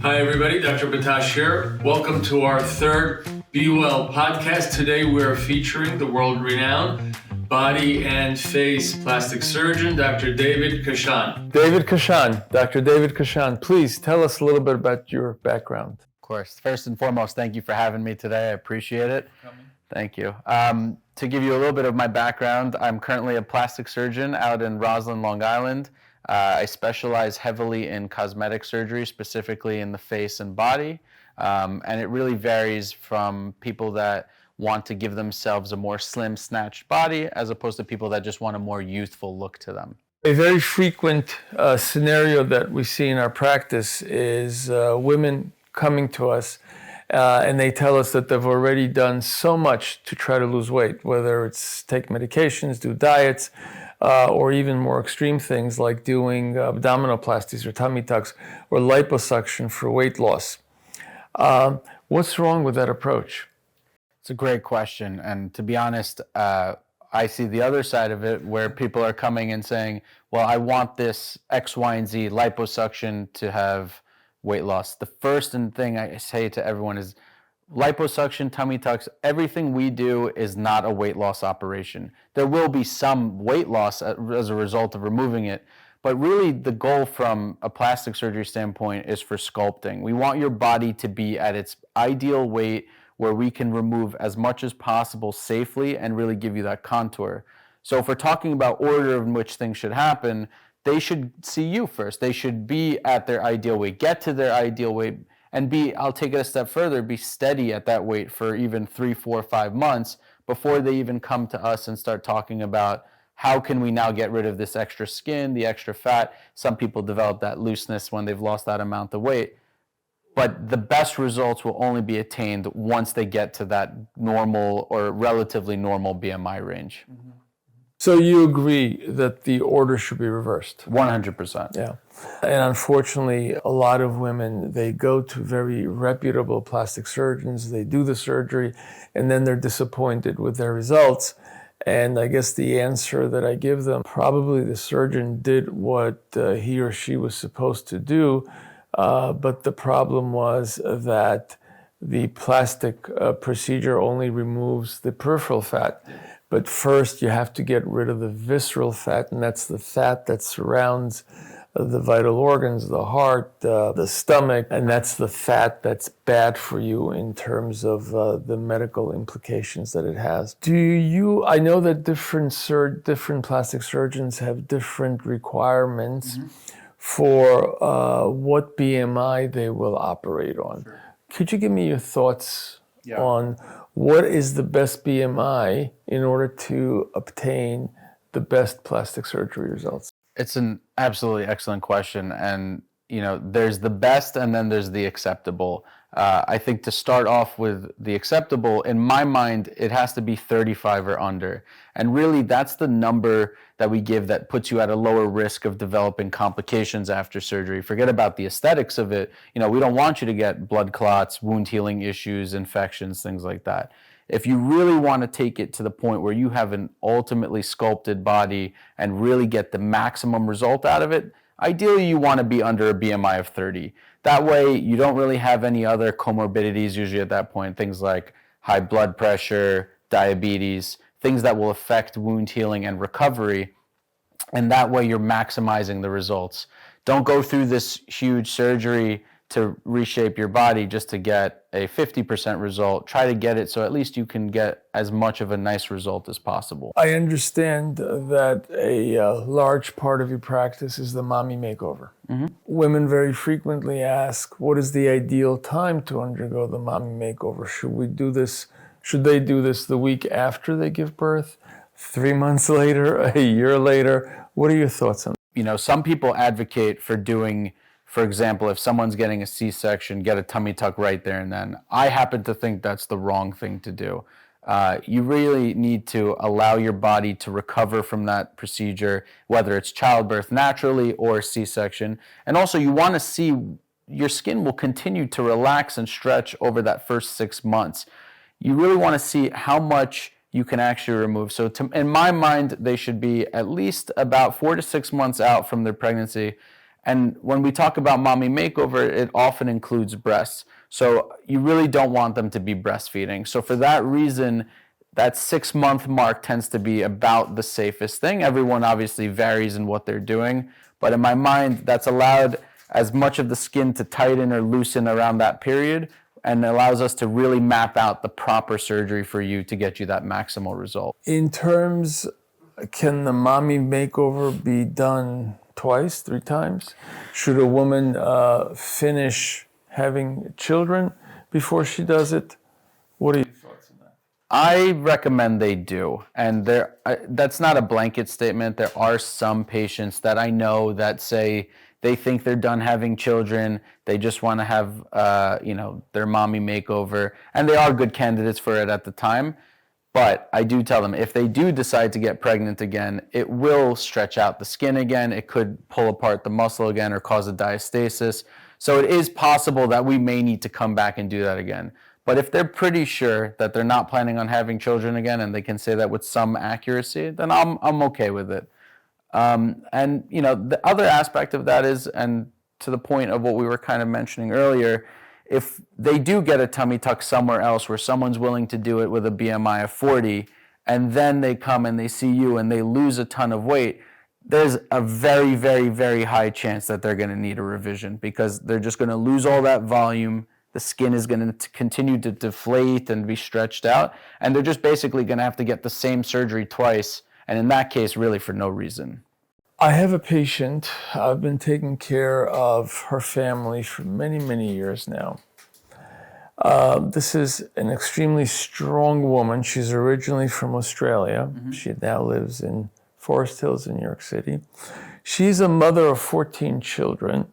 Hi everybody, Dr. Batash here. Welcome to our third BEWL podcast. Today we're featuring the world-renowned body and face plastic surgeon, Dr. David Kashan. David Kashan, Dr. David Kashan, please tell us a little bit about your background. Of course. First and foremost, thank you for having me today. I appreciate it. Thank you. To give you a little bit of my background, I'm currently a plastic surgeon out in Roslyn, Long Island. I specialize heavily in cosmetic surgery, specifically in the face and body. And it really varies from people that want to give themselves a more slim, snatched body, as opposed to people that just want a more youthful look to them. A very frequent scenario that we see in our practice is women coming to us and they tell us that they've already done so much to try to lose weight, whether it's take medications, do diets, or even more extreme things like doing abdominoplasties or tummy tucks or liposuction for weight loss. What's wrong with that approach? It's a great question. And to be honest, I see the other side of it where people are coming and saying, well, I want this X, Y, and Z liposuction to have weight loss. The first thing I say to everyone is liposuction, tummy tucks, everything we do is not a weight loss operation. There will be some weight loss as a result of removing it, but really the goal from a plastic surgery standpoint is for sculpting. We want your body to be at its ideal weight where we can remove as much as possible safely and really give you that contour. So if we're talking about order in which things should happen, they should see you first. They should be at their ideal weight, get to their ideal weight, and I'll take it a step further, be steady at that weight for even 3, 4, 5 months before they even come to us and start talking about how can we now get rid of this extra skin, the extra fat. Some people develop that looseness when they've lost that amount of weight. But the best results will only be attained once they get to that normal or relatively normal BMI range. Mm-hmm. So you agree that the order should be reversed? 100%. Yeah. And unfortunately, a lot of women, they go to very reputable plastic surgeons, they do the surgery, and then they're disappointed with their results. And I guess the answer that I give them, probably the surgeon did what he or she was supposed to do, but the problem was that the plastic procedure only removes the peripheral fat. But first, you have to get rid of the visceral fat, and that's the fat that surrounds the vital organs, the heart, the stomach, and that's the fat that's bad for you in terms of the medical implications that it has. I know that different plastic surgeons have different requirements for what BMI they will operate on. Sure. Could you give me your thoughts on what is the best BMI in order to obtain the best plastic surgery results? It's an absolutely excellent question. And, there's the best and then there's the acceptable. I think to start off with the acceptable, in my mind, it has to be 35 or under. And really, that's the number that we give that puts you at a lower risk of developing complications after surgery. Forget about the aesthetics of it. We don't want you to get blood clots, wound healing issues, infections, things like that. If you really want to take it to the point where you have an ultimately sculpted body and really get the maximum result out of it, ideally you want to be under a BMI of 30. That way you don't really have any other comorbidities usually at that point, things like high blood pressure, diabetes, things that will affect wound healing and recovery. And that way you're maximizing the results. Don't go through this huge surgery to reshape your body just to get a 50% result. Try to get it so at least you can get as much of a nice result as possible. I understand that a large part of your practice is the mommy makeover. Mm-hmm. Women very frequently ask, what is the ideal time to undergo the mommy makeover? Should they do this the week after they give birth, 3 months later, a year later? What are your thoughts on that? Some people advocate for doing, for example, if someone's getting a C-section, get a tummy tuck right there and then. I happen to think that's the wrong thing to do. You really need to allow your body to recover from that procedure, whether it's childbirth naturally or C-section. And also you want to see your skin will continue to relax and stretch over that first 6 months. You really want to see how much you can actually remove. So in my mind, they should be at least about 4 to 6 months out from their pregnancy. And when we talk about mommy makeover, it often includes breasts. So you really don't want them to be breastfeeding. So for that reason, that 6-month mark tends to be about the safest thing. Everyone obviously varies in what they're doing, but in my mind, that's allowed as much of the skin to tighten or loosen around that period, and allows us to really map out the proper surgery for you to get you that maximal result. In terms, can the mommy makeover be done twice, 3 times? Should a woman finish having children before she does it? What are your thoughts on that? I recommend they do. And that's not a blanket statement. There are some patients that I know that say they think they're done having children. They just want to have, their mommy makeover. And they are good candidates for it at the time. But I do tell them, if they do decide to get pregnant again, it will stretch out the skin again. It could pull apart the muscle again or cause a diastasis. So it is possible that we may need to come back and do that again. But if they're pretty sure that they're not planning on having children again, and they can say that with some accuracy, then I'm okay with it. The other aspect of that is, and to the point of what we were kind of mentioning earlier, if they do get a tummy tuck somewhere else where someone's willing to do it with a BMI of 40, and then they come and they see you and they lose a ton of weight, there's a very, very, very high chance that they're going to need a revision, because they're just going to lose all that volume. The skin is going to continue to deflate and be stretched out, and they're just basically going to have to get the same surgery twice, and in that case, really for no reason. I have a patient. I've been taking care of her family for many, many years now. This is an extremely strong woman. She's originally from Australia. Mm-hmm. She now lives in Forest Hills in New York City. She's a mother of 14 children.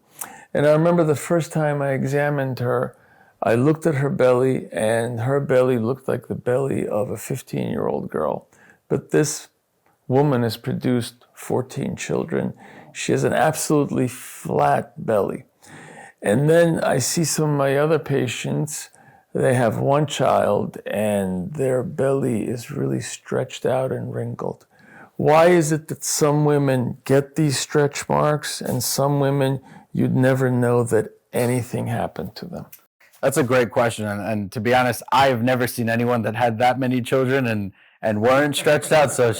And I remember the first time I examined her, I looked at her belly, and her belly looked like the belly of a 15-year-old girl. But this woman has produced 14 children. She has an absolutely flat belly. And then I see some of my other patients. They have 1 child, and their belly is really stretched out and wrinkled. Why is it that some women get these stretch marks, and some women, you'd never know that anything happened to them? That's a great question. And to be honest, I've never seen anyone that had that many children and weren't stretched out. So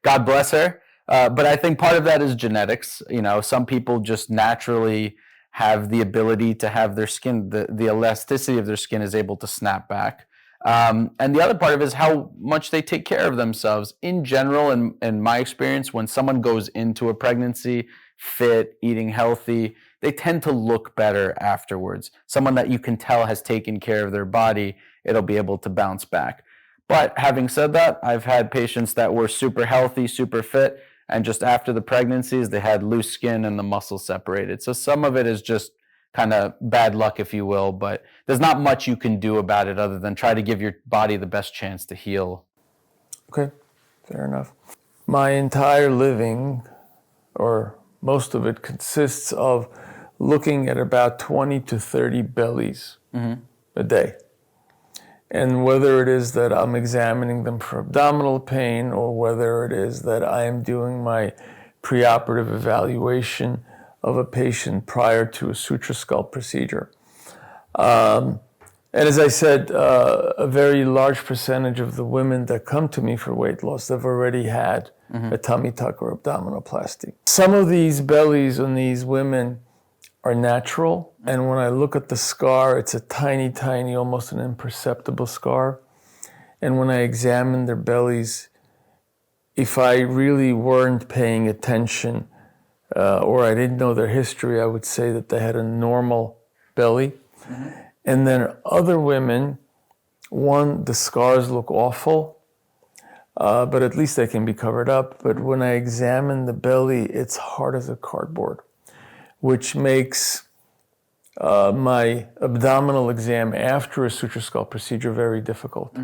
God bless her. But I think part of that is genetics. Some people just naturally have the ability to have their skin, the elasticity of their skin is able to snap back. And the other part of it is how much they take care of themselves. In general, in my experience, when someone goes into a pregnancy, fit, eating healthy, they tend to look better afterwards. Someone that you can tell has taken care of their body, it'll be able to bounce back. But having said that, I've had patients that were super healthy, super fit, and just after the pregnancies, they had loose skin and the muscles separated. So some of it is just kind of bad luck, if you will, but there's not much you can do about it other than try to give your body the best chance to heal. Okay, fair enough. My entire living, or most of it, consists of looking at about 20 to 30 bellies a day. And whether it is that I'm examining them for abdominal pain, or whether it is that I am doing my preoperative evaluation of a patient prior to a Suture Sculpt procedure. And as I said, a very large percentage of the women that come to me for weight loss have already had a tummy tuck or abdominoplasty. Some of these bellies on these women are natural, and when I look at the scar, it's a tiny, tiny, almost an imperceptible scar. And when I examine their bellies, if I really weren't paying attention or I didn't know their history, I would say that they had a normal belly. And then other women, one, the scars look awful, but at least they can be covered up. But when I examine the belly, it's hard as a cardboard, which makes my abdominal exam after a Suture Sculpt procedure very difficult.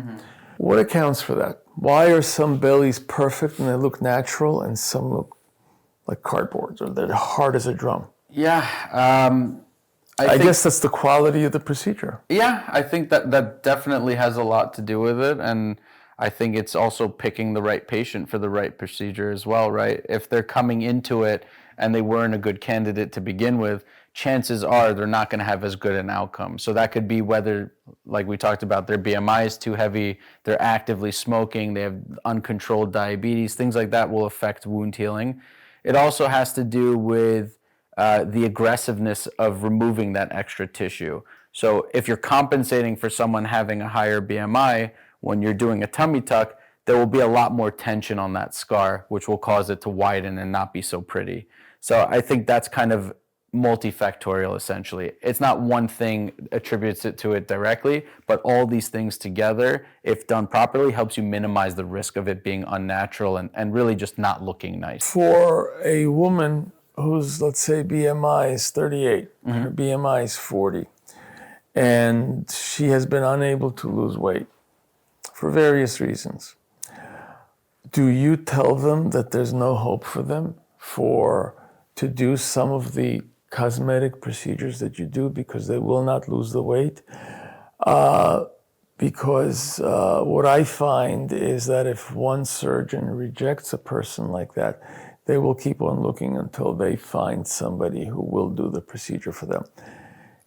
What accounts for that? Why are some bellies perfect and they look natural, and some look like cardboards, or they're hard as a drum? Yeah. I guess that's the quality of the procedure. Yeah, I think that definitely has a lot to do with it. And I think it's also picking the right patient for the right procedure as well, right? If they're coming into it and they weren't a good candidate to begin with, chances are they're not going to have as good an outcome. So that could be whether, like we talked about, their BMI is too heavy, they're actively smoking, they have uncontrolled diabetes, things like that will affect wound healing. It also has to do with the aggressiveness of removing that extra tissue. So if you're compensating for someone having a higher BMI, when you're doing a tummy tuck, there will be a lot more tension on that scar, which will cause it to widen and not be so pretty. So I think that's kind of multifactorial, essentially. It's not one thing attributes it to it directly, but all these things together, if done properly, helps you minimize the risk of it being unnatural and really just not looking nice. For a woman whose, let's say, BMI is 38, her BMI is 40, and she has been unable to lose weight for various reasons, do you tell them that there's no hope for them to do some of the cosmetic procedures that you do because they will not lose the weight? Because what I find is that if one surgeon rejects a person like that, they will keep on looking until they find somebody who will do the procedure for them.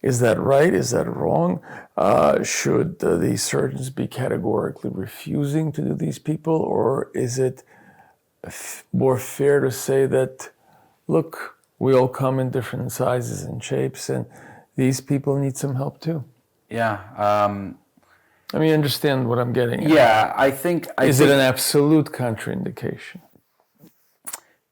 Is that right? Is that wrong? Should these surgeons be categorically refusing to do these people? Or is it more fair to say that, look, we all come in different sizes and shapes, and these people need some help too? Yeah. I mean, understand what I'm getting at. Yeah, I think... Is it an absolute contraindication?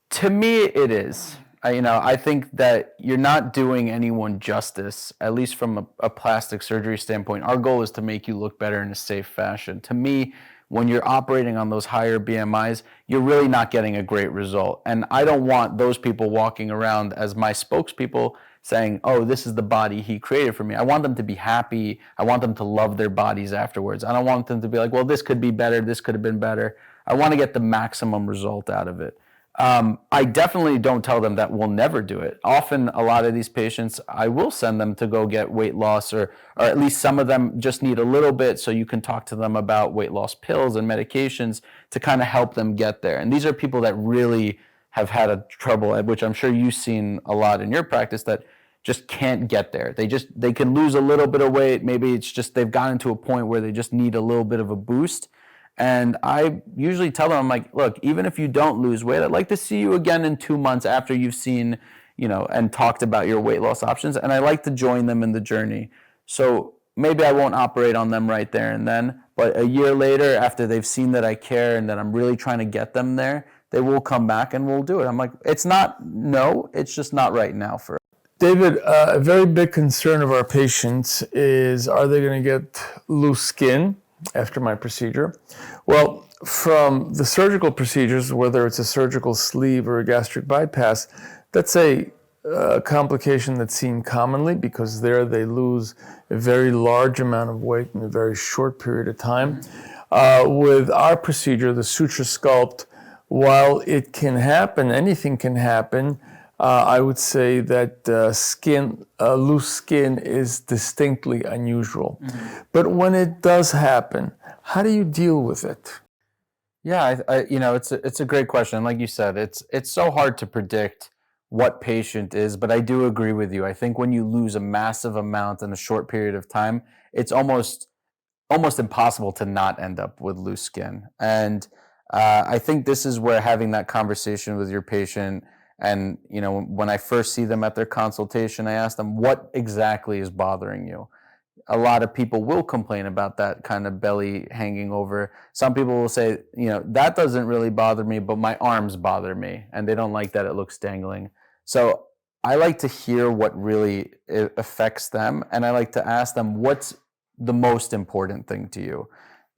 To me, it is. I think that you're not doing anyone justice, at least from a plastic surgery standpoint. Our goal is to make you look better in a safe fashion. To me, when you're operating on those higher BMIs, you're really not getting a great result. And I don't want those people walking around as my spokespeople saying, oh, this is the body he created for me. I want them to be happy. I want them to love their bodies afterwards. I don't want them to be like, well, this could be better. This could have been better. I want to get the maximum result out of it. I definitely don't tell them that we'll never do it. Often, a lot of these patients, I will send them to go get weight loss, or at least some of them just need a little bit, so you can talk to them about weight loss pills and medications to kind of help them get there. And these are people that really have had a trouble, which I'm sure you've seen a lot in your practice, that just can't get there. They can lose a little bit of weight. Maybe it's just they've gotten to a point where they just need a little bit of a boost. And I usually tell them, I'm like, look, even if you don't lose weight, I'd like to see you again in 2 months after you've seen, and talked about your weight loss options. And I like to join them in the journey. So maybe I won't operate on them right there and then, but a year later, after they've seen that I care and that I'm really trying to get them there, they will come back and we'll do it. I'm like, it's just not right now for us. David, a very big concern of our patients is, are they going to get loose skin after my procedure? Well, from the surgical procedures, whether it's a surgical sleeve or a gastric bypass, that's a complication that's seen commonly because there they lose a very large amount of weight in a very short period of time. With our procedure, the Suture Sculpt, while it can happen, anything can happen, I would say that loose skin is distinctly unusual. Mm-hmm. But when it does happen, how do you deal with it? Yeah, it's a great question. Like you said, it's so hard to predict what patient is, but I do agree with you. I think when you lose a massive amount in a short period of time, it's almost impossible to not end up with loose skin. And I think this is where having that conversation with your patient, and when I first see them at their consultation, I ask them, what exactly is bothering you? A lot of people will complain about that kind of belly hanging over. Some people will say, that doesn't really bother me, but my arms bother me, and they don't like that it looks dangling. So I like to hear what really affects them, and I like to ask them, what's the most important thing to you?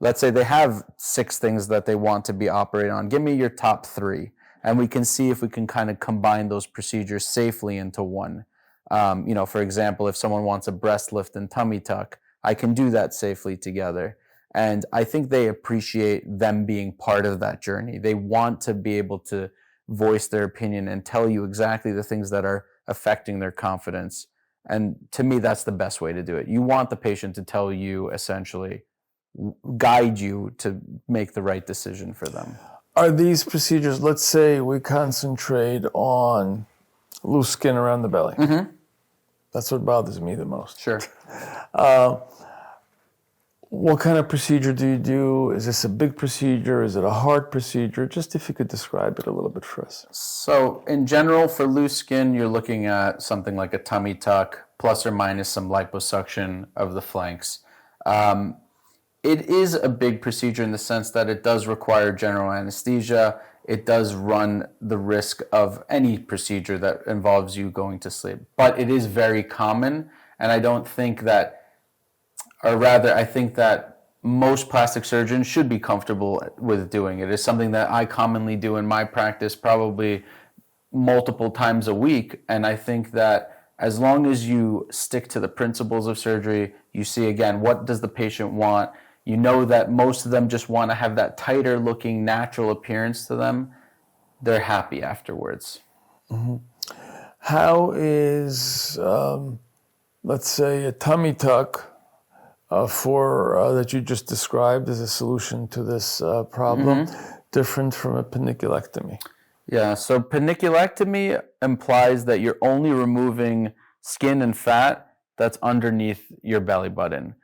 Let's say they have 6 things that they want to be operated on. Give me your top 3. And we can see if we can kind of combine those procedures safely into one. For example, if someone wants a breast lift and tummy tuck, I can do that safely together. And I think they appreciate them being part of that journey. They want to be able to voice their opinion and tell you exactly the things that are affecting their confidence. And to me, that's the best way to do it. You want the patient to tell you, essentially, guide you to make the right decision for them. Are these procedures, let's say we concentrate on loose skin around the belly. Mm-hmm. That's what bothers me the most. Sure. What kind of procedure do you do? Is this a big procedure? Is it a hard procedure? Just if you could describe it a little bit for us. So in general, for loose skin, you're looking at something like a tummy tuck, plus or minus some liposuction of the flanks. It is a big procedure in the sense that it does require general anesthesia. It does run the risk of any procedure that involves you going to sleep. But it is very common, and I don't think that, or rather, I think that most plastic surgeons should be comfortable with doing it. It's something that I commonly do in my practice, probably multiple times a week. And I think that as long as you stick to the principles of surgery, you see, again, what does the patient want? You know that most of them just want to have that tighter looking natural appearance to them. They're happy afterwards. Mm-hmm. How is, let's say, a tummy tuck that you just described as a solution to this problem, different from a paniculectomy? Yeah, so paniculectomy implies that you're only removing skin and fat that's underneath your belly button.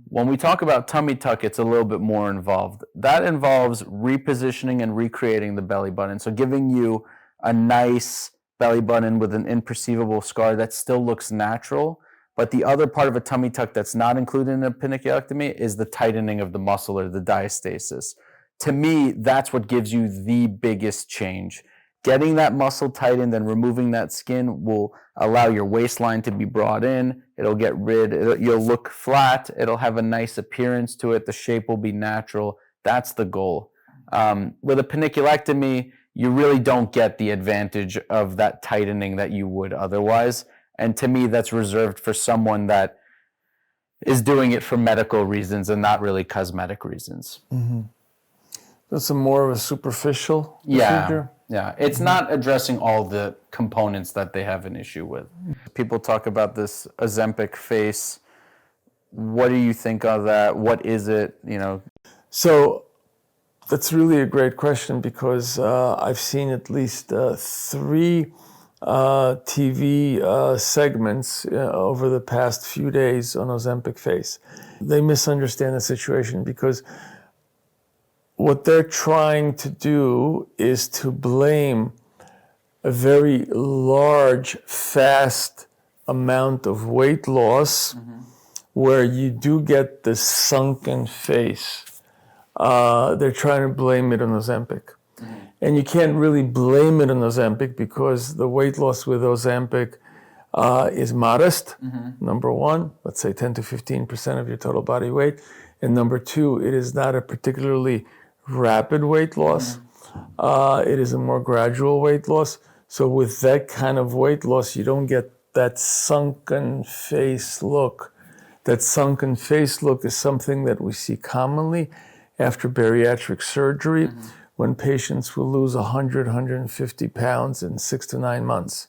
When we talk about tummy tuck, it's a little bit more involved. That involves repositioning and recreating the belly button. So giving you a nice belly button with an imperceivable scar that still looks natural. But the other part of a tummy tuck that's not included in a paniculectomy is the tightening of the muscle or the diastasis. To me, that's what gives you the biggest change. Getting that muscle tightened and removing that skin will allow your waistline to be brought in. It'll get you'll look flat. It'll have a nice appearance to it. The shape will be natural. That's the goal. With a paniculectomy, you really don't get the advantage of that tightening that you would otherwise. And to me, that's reserved for someone that is doing it for medical reasons and not really cosmetic reasons. Mm-hmm. That's more of a superficial procedure? Yeah. It's not addressing all the components that they have an issue with. People talk about this Ozempic Face. What do you think of that? What is it? So that's really a great question because I've seen at least 3 TV segments over the past few days on Ozempic Face. They misunderstand the situation because what they're trying to do is to blame a very large, fast amount of weight loss where you do get this sunken face. They're trying to blame it on Ozempic. And you can't really blame it on Ozempic because the weight loss with Ozempic is modest, number one, let's say 10 to 15% of your total body weight. And number two, it is not a particularly rapid weight loss. It is a more gradual weight loss. So with that kind of weight loss, you don't get that sunken face look. That sunken face look is something that we see commonly after bariatric surgery when patients will lose 100, 150 pounds in 6 to 9 months.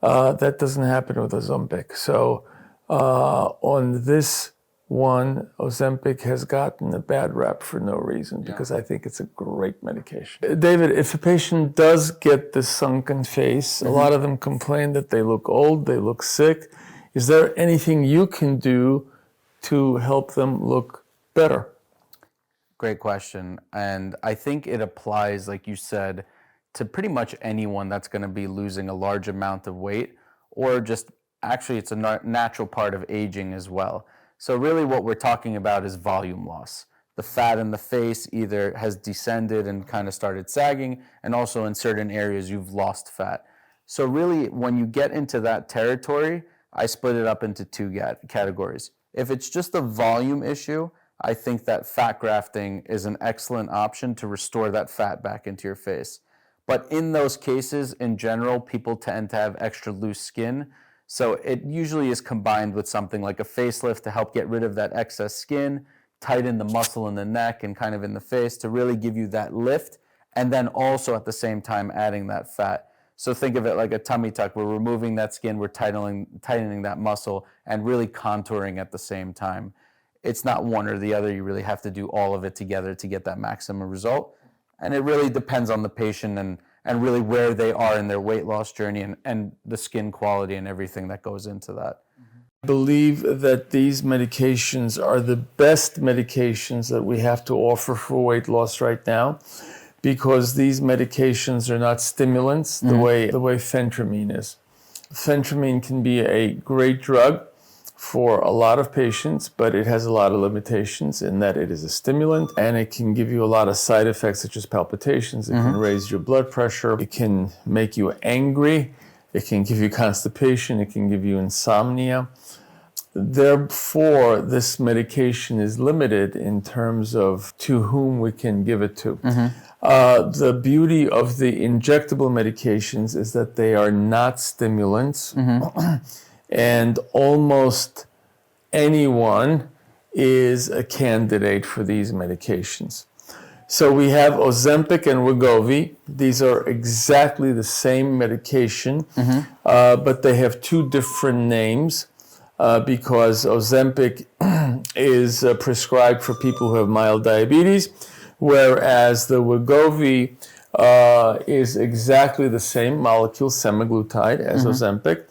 That doesn't happen with Ozempic. So on this one, Ozempic has gotten a bad rap for no reason because I think it's a great medication. David, if a patient does get this sunken face, a lot of them complain that they look old, they look sick. Is there anything you can do to help them look better? Great question. And I think it applies, like you said, to pretty much anyone that's going to be losing a large amount of weight, or just actually it's a natural part of aging as well. So really what we're talking about is volume loss. The fat in the face either has descended and kind of started sagging, and also in certain areas you've lost fat. So really when you get into that territory, I split it up into 2 categories. If it's just a volume issue, I think that fat grafting is an excellent option to restore that fat back into your face. But in those cases, in general, people tend to have extra loose skin. So it usually is combined with something like a facelift to help get rid of that excess skin, tighten the muscle in the neck and kind of in the face to really give you that lift, and then also at the same time adding that fat. So think of it like a tummy tuck. We're removing that skin, we're tightening that muscle, and really contouring at the same time. It's not one or the other. You really have to do all of it together to get that maximum result. And it really depends on the patient and really where they are in their weight loss journey and the skin quality and everything that goes into that. I believe that these medications are the best medications that we have to offer for weight loss right now, because these medications are not stimulants the way phentermine is. Phentermine can be a great drug for a lot of patients, but it has a lot of limitations in that it is a stimulant and it can give you a lot of side effects such as palpitations. It can raise your blood pressure. It can make you angry. It can give you constipation. It can give you insomnia. Therefore, this medication is limited in terms of to whom we can give it to. The beauty of the injectable medications is that they are not stimulants, and almost anyone is a candidate for these medications. So we have Ozempic and Wegovy. These are exactly the same medication, but they have two different names. Because Ozempic is prescribed for people who have mild diabetes, whereas the Wegovy is exactly the same molecule, semaglutide, as Ozempic,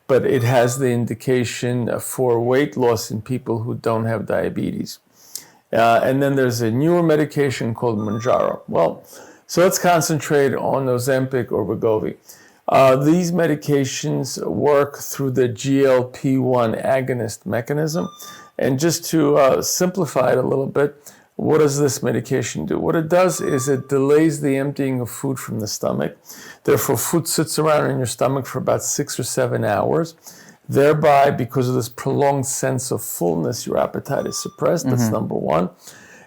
but it has the indication for weight loss in people who don't have diabetes. And then there's a newer medication called Mounjaro. Well, so let's concentrate on Ozempic or Wegovy. These medications work through the GLP-1 agonist mechanism. And just to simplify it a little bit, what does this medication do? What it does is it delays the emptying of food from the stomach. Therefore, food sits around in your stomach for about 6 or 7 hours. Thereby, because of this prolonged sense of fullness, your appetite is suppressed. That's number one.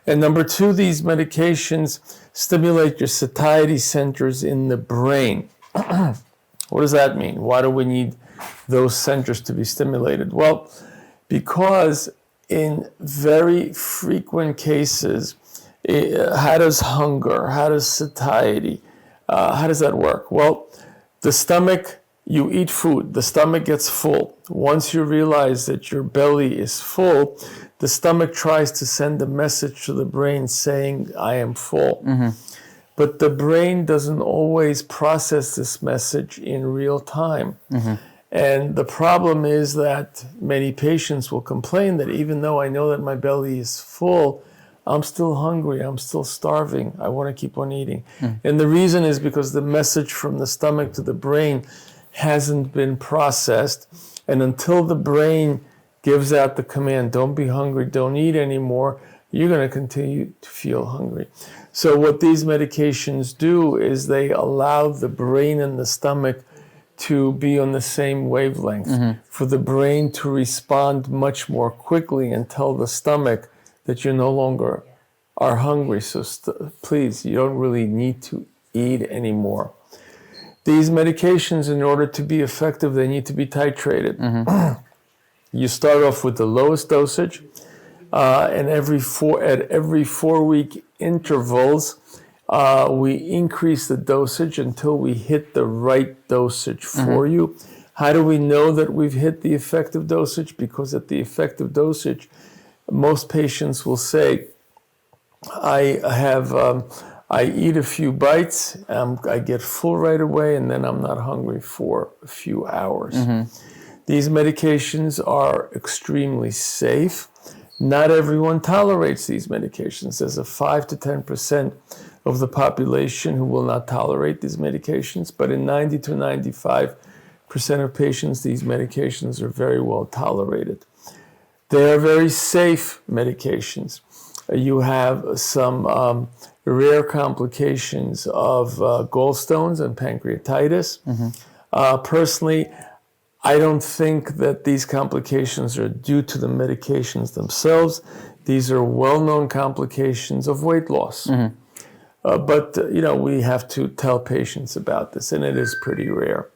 And number two, these medications stimulate your satiety centers in the brain. What does that mean? Why do we need those centers to be stimulated? Well, because in very frequent cases, how does hunger, how does satiety, how does that work? Well, the stomach, you eat food, the stomach gets full. Once you realize that your belly is full, the stomach tries to send a message to the brain saying, I am full. But the brain doesn't always process this message in real time. And the problem is that many patients will complain that even though I know that my belly is full, I'm still hungry, I'm still starving, I want to keep on eating. And the reason is because the message from the stomach to the brain hasn't been processed. And until the brain gives out the command, don't be hungry, don't eat anymore, you're going to continue to feel hungry. So what these medications do is they allow the brain and the stomach to be on the same wavelength, for the brain to respond much more quickly and tell the stomach that you no longer are hungry. So please, you don't really need to eat anymore. These medications, in order to be effective, they need to be titrated. You start off with the lowest dosage, and at every 4-week intervals, we increase the dosage until we hit the right dosage for you. How do we know that we've hit the effective dosage? Because at the effective dosage, most patients will say, I eat a few bites, I get full right away, and then I'm not hungry for a few hours. These medications are extremely safe. Not everyone tolerates these medications. There's a 5 to 10% of the population who will not tolerate these medications, but in 90 to 95% of patients, these medications are very well tolerated. They are very safe medications. You have some rare complications of gallstones and pancreatitis. Personally, I don't think that these complications are due to the medications themselves. These are well-known complications of weight loss. But we have to tell patients about this, and it is pretty rare.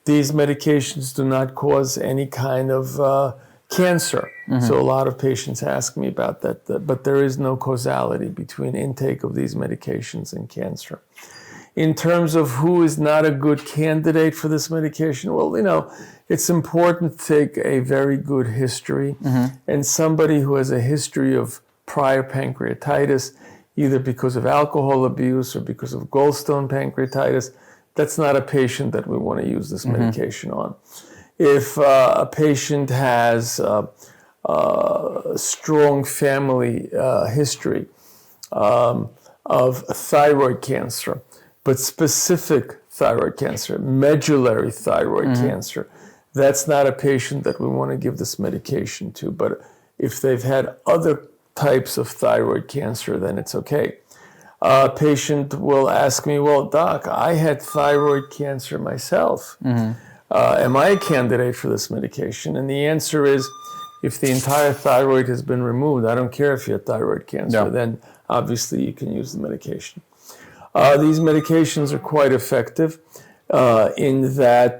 These medications do not cause any kind of cancer. So a lot of patients ask me about that, but there is no causality between intake of these medications and cancer. In terms of who is not a good candidate for this medication, well, it's important to take a very good history. And somebody who has a history of prior pancreatitis, either because of alcohol abuse or because of gallstone pancreatitis, that's not a patient that we want to use this medication on. If a patient has a strong family history of thyroid cancer, but specific thyroid cancer, medullary thyroid cancer, that's not a patient that we want to give this medication to. But if they've had other types of thyroid cancer, then it's okay. A patient will ask me, well, doc, I had thyroid cancer myself. Am I a candidate for this medication? And the answer is, if the entire thyroid has been removed, I don't care if you had thyroid cancer, then obviously you can use the medication. These medications are quite effective in that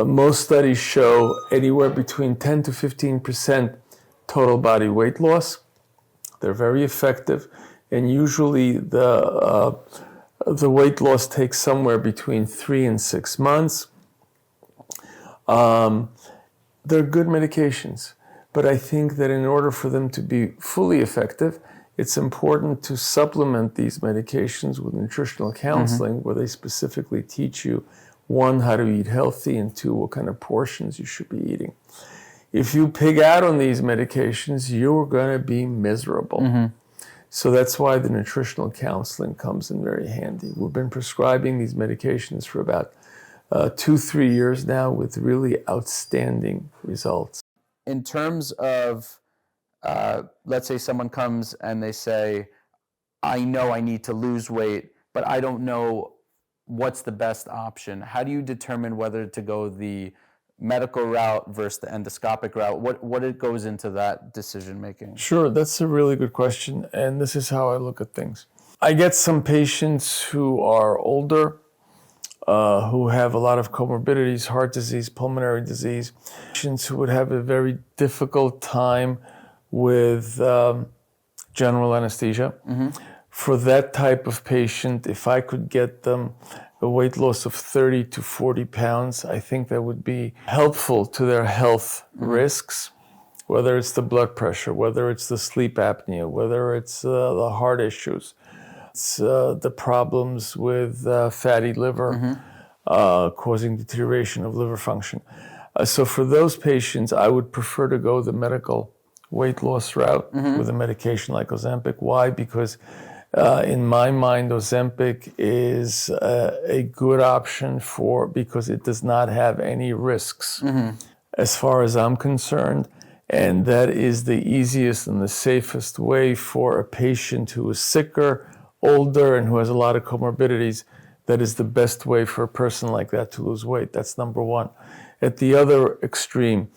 most studies show anywhere between 10 to 15% total body weight loss. They're very effective, and usually the weight loss takes somewhere between 3 and 6 months. They're good medications, but I think that in order for them to be fully effective, it's important to supplement these medications with nutritional counseling, where they specifically teach you, one, how to eat healthy, and two, what kind of portions you should be eating. If you pig out on these medications, you're going to be miserable. So that's why the nutritional counseling comes in very handy. We've been prescribing these medications for about 2-3 years now with really outstanding results. In terms of, let's say someone comes and they say, I know I need to lose weight, but I don't know what's the best option. How do you determine whether to go the medical route versus the endoscopic route? What it goes into that decision making? Sure, that's a really good question, and this is how I look at things. I get some patients who are older, who have a lot of comorbidities, heart disease, pulmonary disease, patients who would have a very difficult time with general anesthesia. For that type of patient, if I could get them a weight loss of 30 to 40 pounds, I think that would be helpful to their health risks, whether it's the blood pressure, whether it's the sleep apnea, whether it's the heart issues, it's the problems with fatty liver causing deterioration of liver function. So for those patients, I would prefer to go the medical weight loss route with a medication like Ozempic. Why? Because in my mind, Ozempic is a good option because it does not have any risks as far as I'm concerned. And that is the easiest and the safest way for a patient who is sicker, older, and who has a lot of comorbidities. That is the best way for a person like that to lose weight. That's number one. At the other extreme,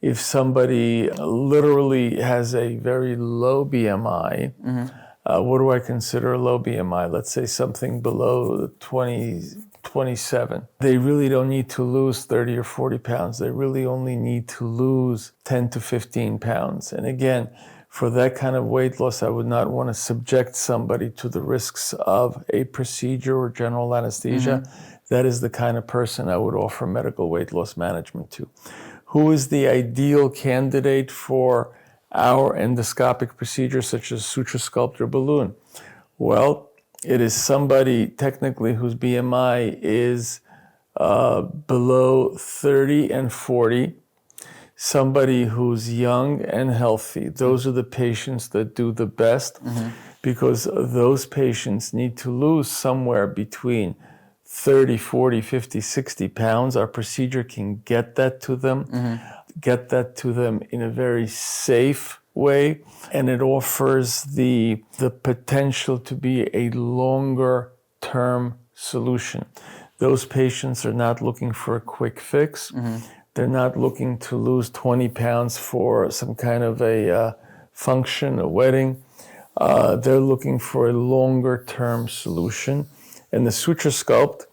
if somebody literally has a very low BMI, what do I consider a low BMI? Let's say something below 27. They really don't need to lose 30 or 40 pounds. They really only need to lose 10 to 15 pounds. And again, for that kind of weight loss, I would not want to subject somebody to the risks of a procedure or general anesthesia. That is the kind of person I would offer medical weight loss management to. Who is the ideal candidate for our endoscopic procedures, such as Suture Sculpt or balloon? Well, it is somebody technically whose BMI is below 30 and 40, somebody who's young and healthy. Those are the patients that do the best because those patients need to lose somewhere between 30, 40, 50, 60 pounds. Our procedure can get that to them, in a very safe way, and it offers the potential to be a longer term solution. Those patients are not looking for a quick fix. They're not looking to lose 20 pounds for some kind of a function, a wedding. They're looking for a longer term solution. And the Suture Sculpt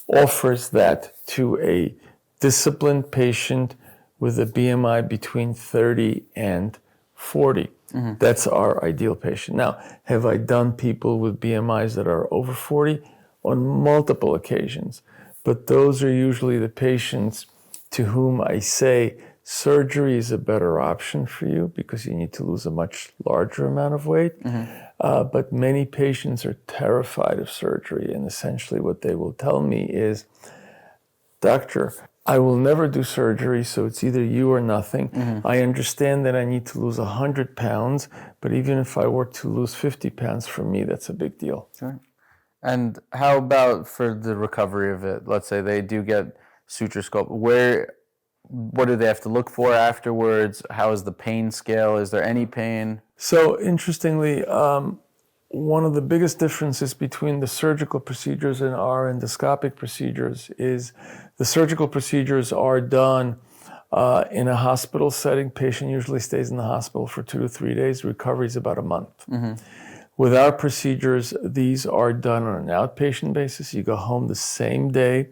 offers that to a disciplined patient with a BMI between 30 and 40. That's our ideal patient. Now, have I done people with BMIs that are over 40? On multiple occasions. But those are usually the patients to whom I say, surgery is a better option for you because you need to lose a much larger amount of weight. But many patients are terrified of surgery, and essentially what they will tell me is, doctor, I will never do surgery, so it's either you or nothing. I understand that I need to lose 100 pounds, but even if I were to lose 50 pounds, for me, that's a big deal. Sure. And how about for the recovery of it? Let's say they do get suture sculpt. What do they have to look for afterwards? How is the pain scale? Is there any pain? So interestingly, one of the biggest differences between the surgical procedures and our endoscopic procedures is the surgical procedures are done in a hospital setting. Patient usually stays in the hospital for 2 to 3 days. Recovery is about a month. With our procedures, these are done on an outpatient basis. You go home the same day,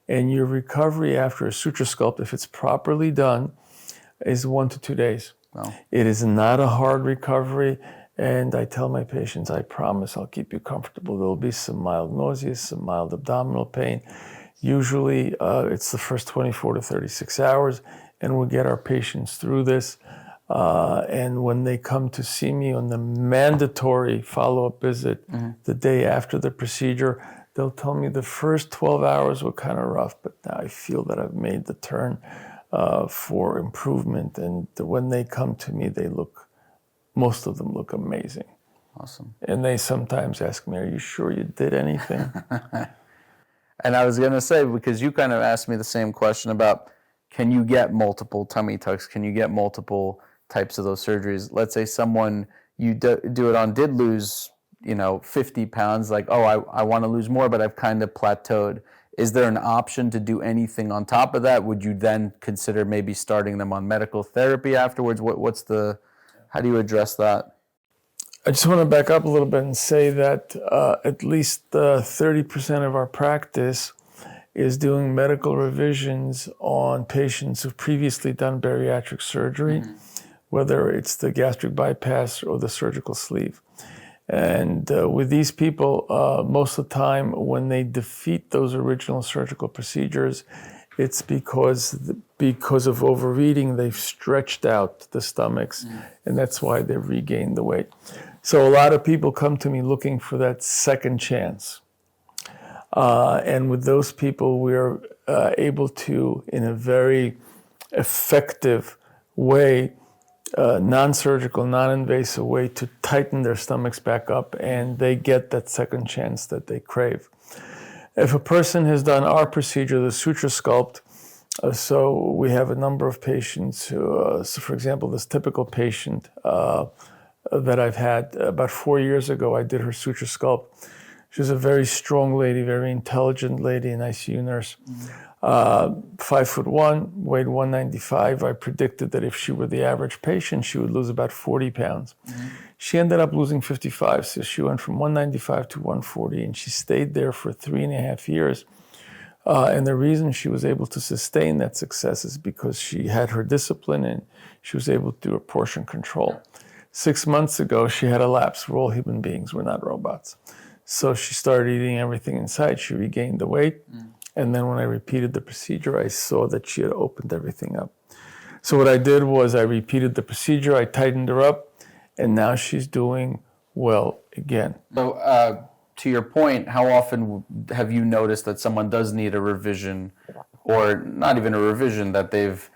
and your recovery after a suture sculpt, if it's properly done, is 1 to 2 days. Wow. It is not a hard recovery, and I tell my patients, I promise I'll keep you comfortable. There'll be some mild nausea, some mild abdominal pain. Usually, it's the first 24 to 36 hours, and we'll get our patients through this. And when they come to see me on the mandatory follow-up visit the day after the procedure, they'll tell me the first 12 hours were kind of rough, but now I feel that I've made the turn for improvement. And when they come to me, most of them look amazing. Awesome. And they sometimes ask me, are you sure you did anything? And I was going to say, because you kind of asked me the same question about, can you get multiple tummy tucks? Can you get multiple types of those surgeries? Let's say someone you do it on did lose, 50 pounds, like, oh, I want to lose more, but I've kind of plateaued. Is there an option to do anything on top of that? Would you then consider maybe starting them on medical therapy afterwards? How do you address that? I just want to back up a little bit and say that at least 30% of our practice is doing medical revisions on patients who've previously done bariatric surgery, whether it's the gastric bypass or the surgical sleeve. And with these people, most of the time when they defeat those original surgical procedures, it's because of overeating, they've stretched out the stomachs, and that's why they've regained the weight. So a lot of people come to me looking for that second chance. And with those people, we're able to, in a very effective way, non-surgical, non-invasive way, to tighten their stomachs back up, and they get that second chance that they crave. If a person has done our procedure, the Suture Sculpt, so we have a number of patients who, so for example, this typical patient that I've had about 4 years ago, I did her Suture Sculpt. She was a very strong lady, very intelligent lady, an ICU nurse. 5'1", weighed 195. I predicted that if she were the average patient, she would lose about 40 pounds. She ended up losing 55, so she went from 195 to 140, and she stayed there for 3.5 years. And the reason she was able to sustain that success is because she had her discipline and she was able to do her portion control. 6 months ago, she had a lapse. We're all human beings. We're not robots. So she started eating everything in sight. She regained the weight. And then when I repeated the procedure, I saw that she had opened everything up. So what I did was I repeated the procedure, I tightened her up, and now she's doing well again. So to your point, how often have you noticed that someone does need a revision, or not even a revision, that they've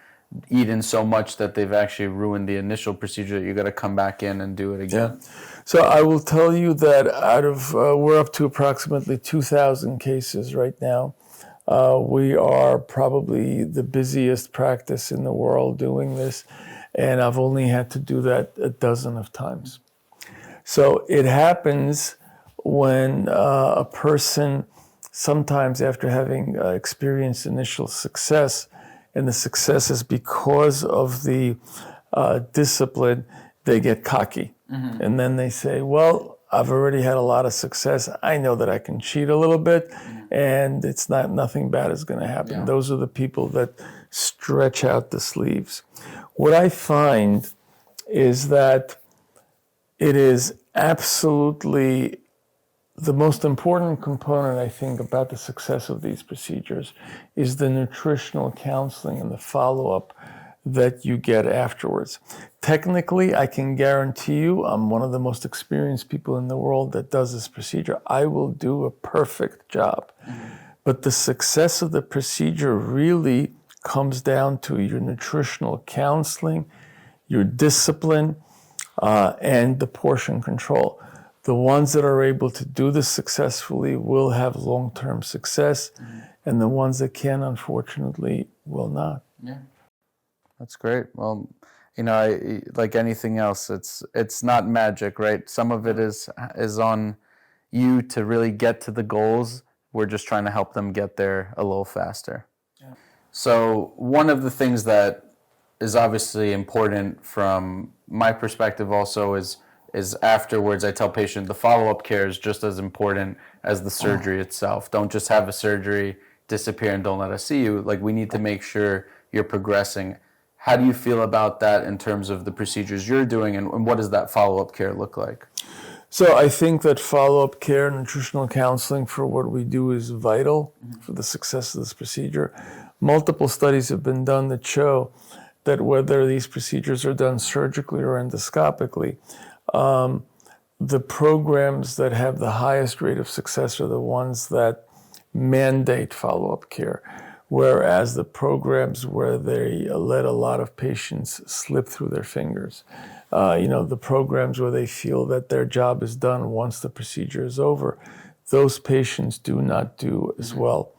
eaten so much that they've actually ruined the initial procedure that you got to come back in and do it again? Yeah. So I will tell you that out of, we're up to approximately 2,000 cases right now. We are probably the busiest practice in the world doing this, and I've only had to do that a dozen of times. So it happens when a person, sometimes after having experienced initial success, and the success is because of the discipline, they get cocky. And then they say, well, I've already had a lot of success. I know that I can cheat a little bit, and it's nothing bad is going to happen. Yeah. Those are the people that stretch out the sleeves. What I find is that it is absolutely the most important component, I think, about the success of these procedures is the nutritional counseling and the follow-up that you get afterwards. Technically, I can guarantee you, I'm one of the most experienced people in the world that does this procedure. I will do a perfect job. But the success of the procedure really comes down to your nutritional counseling, your discipline, and the portion control. The ones that are able to do this successfully will have long-term success, and the ones that can, unfortunately, will not. Yeah, that's great. Well, you know, like anything else, it's not magic, right? Some of it is on you to really get to the goals. We're just trying to help them get there a little faster. Yeah. So one of the things that is obviously important from my perspective also is afterwards, I tell patients the follow-up care is just as important as the surgery itself. Don't just have a surgery, disappear, and don't let us see you. Like, we need to make sure you're progressing. How do you feel about that in terms of the procedures you're doing, and what does that follow-up care look like? So I think that follow-up care, nutritional counseling for what we do is vital for the success of this procedure. Multiple studies have been done that show that whether these procedures are done surgically or endoscopically, the programs that have the highest rate of success are the ones that mandate follow-up care, whereas the programs where they let a lot of patients slip through their fingers, the programs where they feel that their job is done once the procedure is over, those patients do not do as well.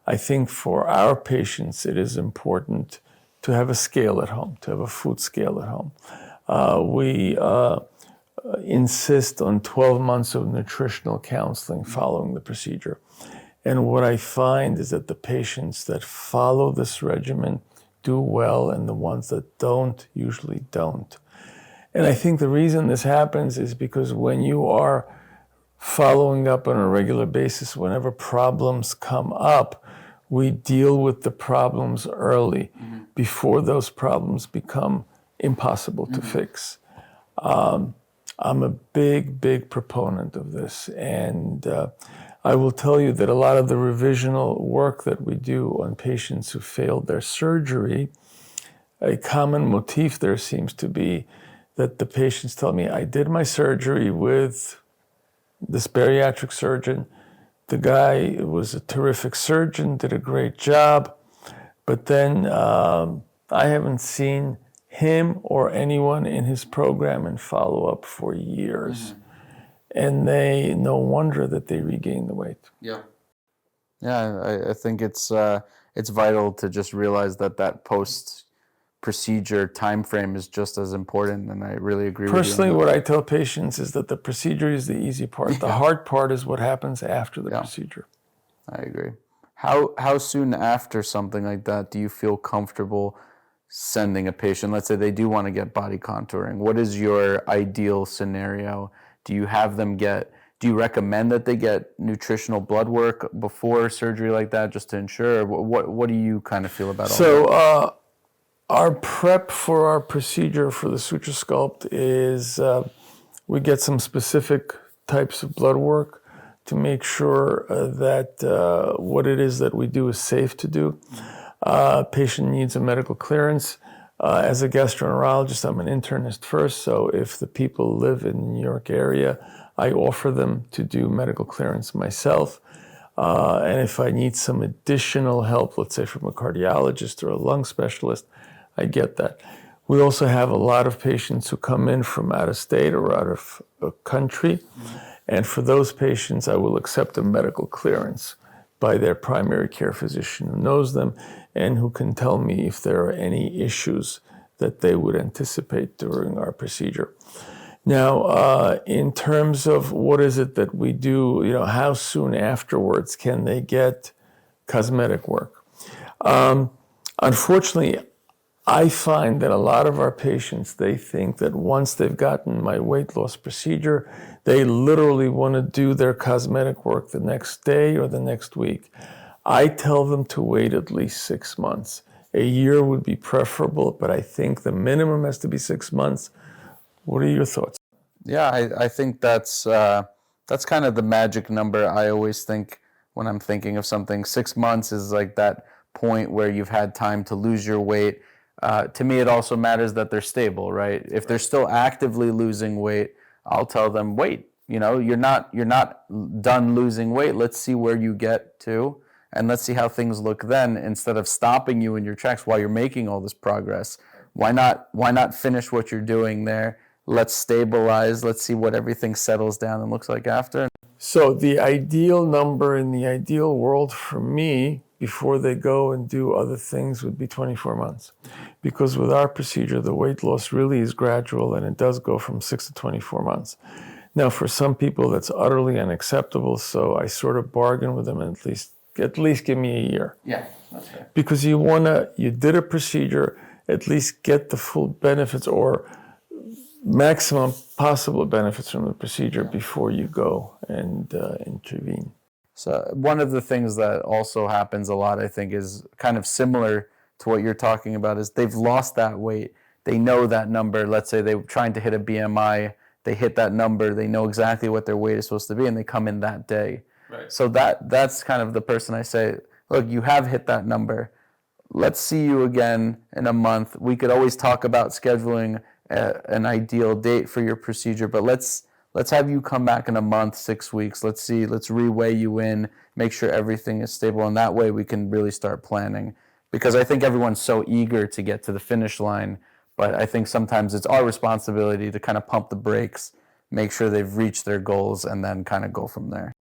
I think for our patients, it is important to have a scale at home, to have a food scale at home. We insist on 12 months of nutritional counseling following the procedure. And what I find is that the patients that follow this regimen do well, and the ones that don't usually don't. And I think the reason this happens is because when you are following up on a regular basis, whenever problems come up, we deal with the problems early before those problems become impossible to fix. I'm a big proponent of this. And I will tell you that a lot of the revisional work that we do on patients who failed their surgery, a common motif there seems to be that the patients tell me, I did my surgery with this bariatric surgeon. The guy was a terrific surgeon, did a great job, but then I haven't seen him or anyone in his program and follow-up for years. And no wonder that they regain the weight. Yeah. Yeah, I think it's vital to just realize that post-procedure time frame is just as important, and I really agree with you. Personally, what I tell patients is that the procedure is the easy part. The hard part is what happens after the procedure. I agree. How soon after something like that do you feel comfortable sending a patient? Let's say they do want to get body contouring. What is your ideal scenario? Do you have them do you recommend that they get nutritional blood work before surgery like that, just to ensure? What do you kind of feel about all that? Our prep for our procedure for the Suture Sculpt is we get some specific types of blood work to make sure that what it is that we do is safe to do. Patient needs a medical clearance. As a gastroenterologist, I'm an internist first, so if the people live in the New York area, I offer them to do medical clearance myself. And if I need some additional help, let's say from a cardiologist or a lung specialist, I get that. We also have a lot of patients who come in from out of state or out of a country, and for those patients, I will accept a medical clearance by their primary care physician who knows them and who can tell me if there are any issues that they would anticipate during our procedure. Now, in terms of what is it that we do, how soon afterwards can they get cosmetic work? Unfortunately, I find that a lot of our patients, they think that once they've gotten my weight loss procedure, they literally want to do their cosmetic work the next day or the next week. I tell them to wait at least 6 months. A year would be preferable, but I think the minimum has to be 6 months. What are your thoughts? Yeah, I think that's kind of the magic number. I always think when I'm thinking of something, 6 months is like that point where you've had time to lose your weight. To me, it also matters that they're stable, right? If they're still actively losing weight, I'll tell them, wait, you're not done losing weight. Let's see where you get to, and let's see how things look then, instead of stopping you in your tracks while you're making all this progress. Why not finish what you're doing there? Let's stabilize. Let's see what everything settles down and looks like after. So the ideal number in the ideal world for me before they go and do other things would be 24 months. Because with our procedure, the weight loss really is gradual and it does go from 6 to 24 months. Now, for some people, that's utterly unacceptable, so I sort of bargain with them and at least give me a year. Yeah, that's fair. Because you did a procedure, at least get the full benefits or maximum possible benefits from the procedure before you go and intervene. So one of the things that also happens a lot, I think, is kind of similar to what you're talking about, is they've lost that weight. They know that number. Let's say they're trying to hit a BMI. They hit that number. They know exactly what their weight is supposed to be, and they come in that day. Right. So that's kind of the person I say, look, you have hit that number. Let's see you again in a month. We could always talk about scheduling an ideal date for your procedure, but let's have you come back in a month, 6 weeks. Let's reweigh you in, make sure everything is stable, and that way we can really start planning. Because I think everyone's so eager to get to the finish line, but I think sometimes it's our responsibility to kind of pump the brakes, make sure they've reached their goals, and then kind of go from there.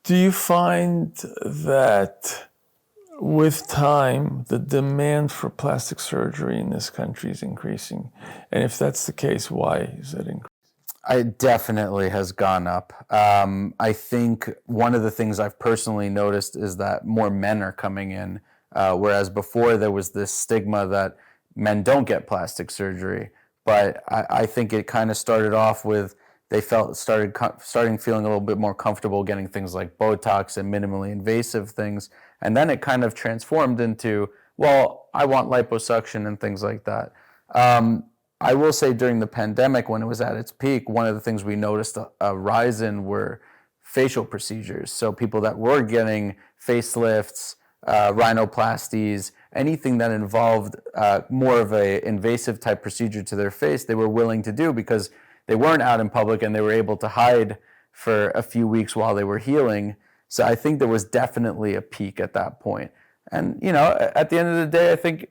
Do you find that with time, the demand for plastic surgery in this country is increasing? And if that's the case, why is it increasing? It definitely has gone up. I think one of the things I've personally noticed is that more men are coming in, whereas before there was this stigma that men don't get plastic surgery. But I think it kind of started off with starting feeling a little bit more comfortable getting things like Botox and minimally invasive things. And then it kind of transformed into, well, I want liposuction and things like that. I will say during the pandemic, when it was at its peak, one of the things we noticed a rise in were facial procedures. So people that were getting facelifts, rhinoplasties, anything that involved more of a invasive type procedure to their face, they were willing to do because they weren't out in public and they were able to hide for a few weeks while they were healing. So I think there was definitely a peak at that point. And, at the end of the day, I think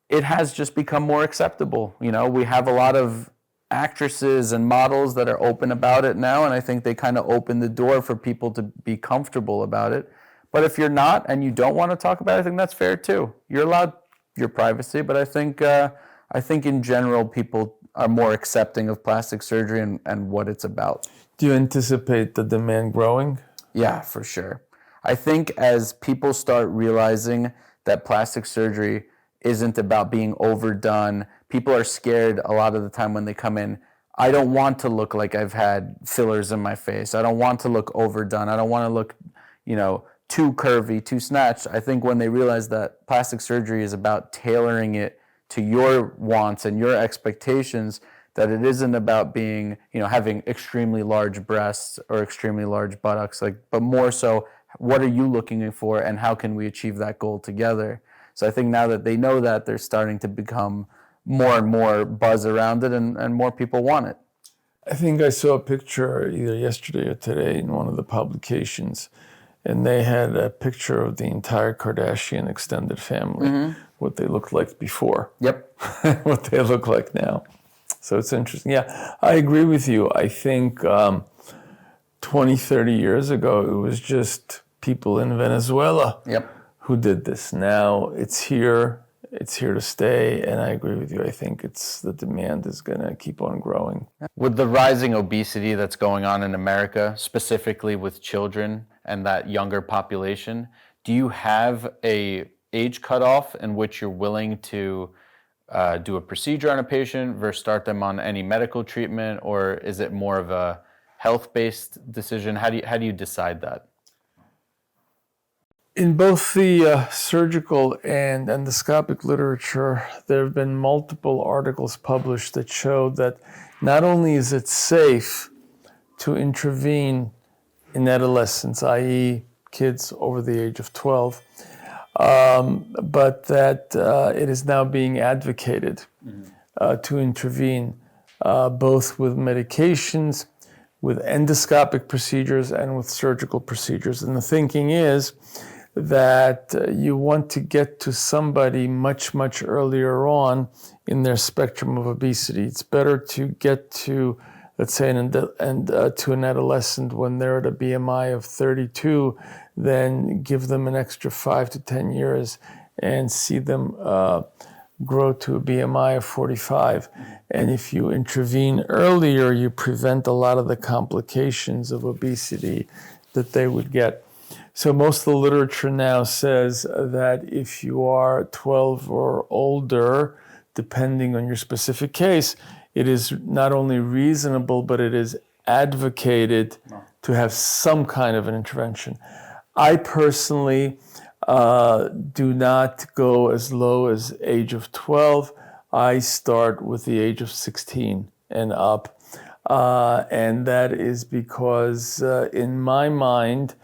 it has just become more acceptable. We have a lot of actresses and models that are open about it now, and I think they kind of open the door for people to be comfortable about it. But if you're not and you don't want to talk about it, I think that's fair too. You're allowed your privacy, but I think in general people are more accepting of plastic surgery and what it's about. Do you anticipate the demand growing? Yeah, for sure. I think as people start realizing that plastic surgery isn't about being overdone, people are scared a lot of the time when they come in. I don't want to look like I've had fillers in my face. I don't want to look overdone. I don't want to look, too curvy, too snatched. I think when they realize that plastic surgery is about tailoring it to your wants and your expectations, that it isn't about being, having extremely large breasts or extremely large buttocks, but more so, what are you looking for and how can we achieve that goal together? So I think now that they know that, they're starting to become more and more buzz around it and more people want it. I think I saw a picture either yesterday or today in one of the publications, and they had a picture of the entire Kardashian extended family, what they looked like before. Yep. What they look like now. So it's interesting. Yeah, I agree with you. I think 20, 30 years ago, it was just people in Venezuela who did this. Now it's here to stay, and I agree with you. I think the demand is going to keep on growing. With the rising obesity that's going on in America, specifically with children and that younger population, do you have a age cutoff in which you're willing to do a procedure on a patient versus start them on any medical treatment, or is it more of a health-based decision? How do you decide that? In both the surgical and endoscopic literature, there have been multiple articles published that show that not only is it safe to intervene in adolescents, i.e. kids over the age of 12, but that it is now being advocated to intervene both with medications, with endoscopic procedures, and with surgical procedures. And the thinking is that you want to get to somebody much, much earlier on in their spectrum of obesity. It's better to get to, let's say, to an adolescent when they're at a BMI of 32 than give them an extra 5 to 10 years and see them grow to a BMI of 45. And if you intervene earlier, you prevent a lot of the complications of obesity that they would get. So most of the literature now says that if you are 12 or older, depending on your specific case, it is not only reasonable, but it is advocated to have some kind of an intervention. I personally do not go as low as age of 12. I start with the age of 16 and up. And that is because in my mind,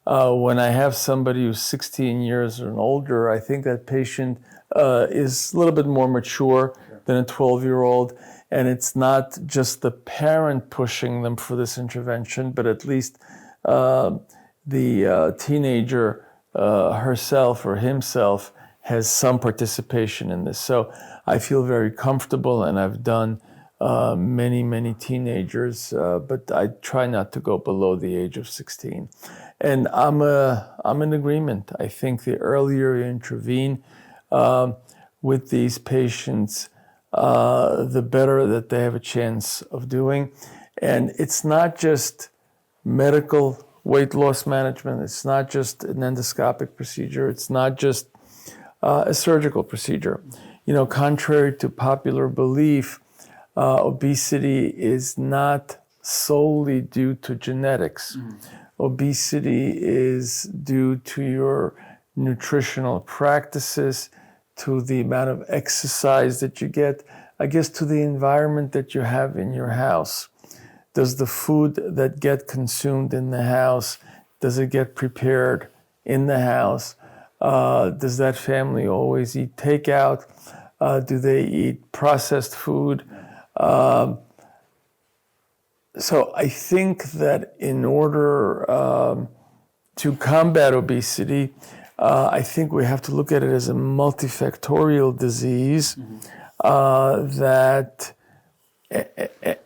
when I have somebody who's 16 years and older, I think that patient is a little bit more mature than a 12-year-old. And it's not just the parent pushing them for this intervention, but at least the teenager herself or himself has some participation in this. So I feel very comfortable, and I've done many, many teenagers, but I try not to go below the age of 16. And I'm in agreement. I think the earlier you intervene with these patients, the better that they have a chance of doing. And it's not just medical weight loss management. It's not just an endoscopic procedure. It's not just a surgical procedure. You know, contrary to popular belief, obesity is not solely due to genetics. Obesity is due to your nutritional practices, to the amount of exercise that you get, I guess to the environment that you have in your house. Does the food that get consumed in the house, does it get prepared in the house? Does that family always eat takeout? Do they eat processed food? So I think that in order to combat obesity, I think we have to look at it as a multifactorial disease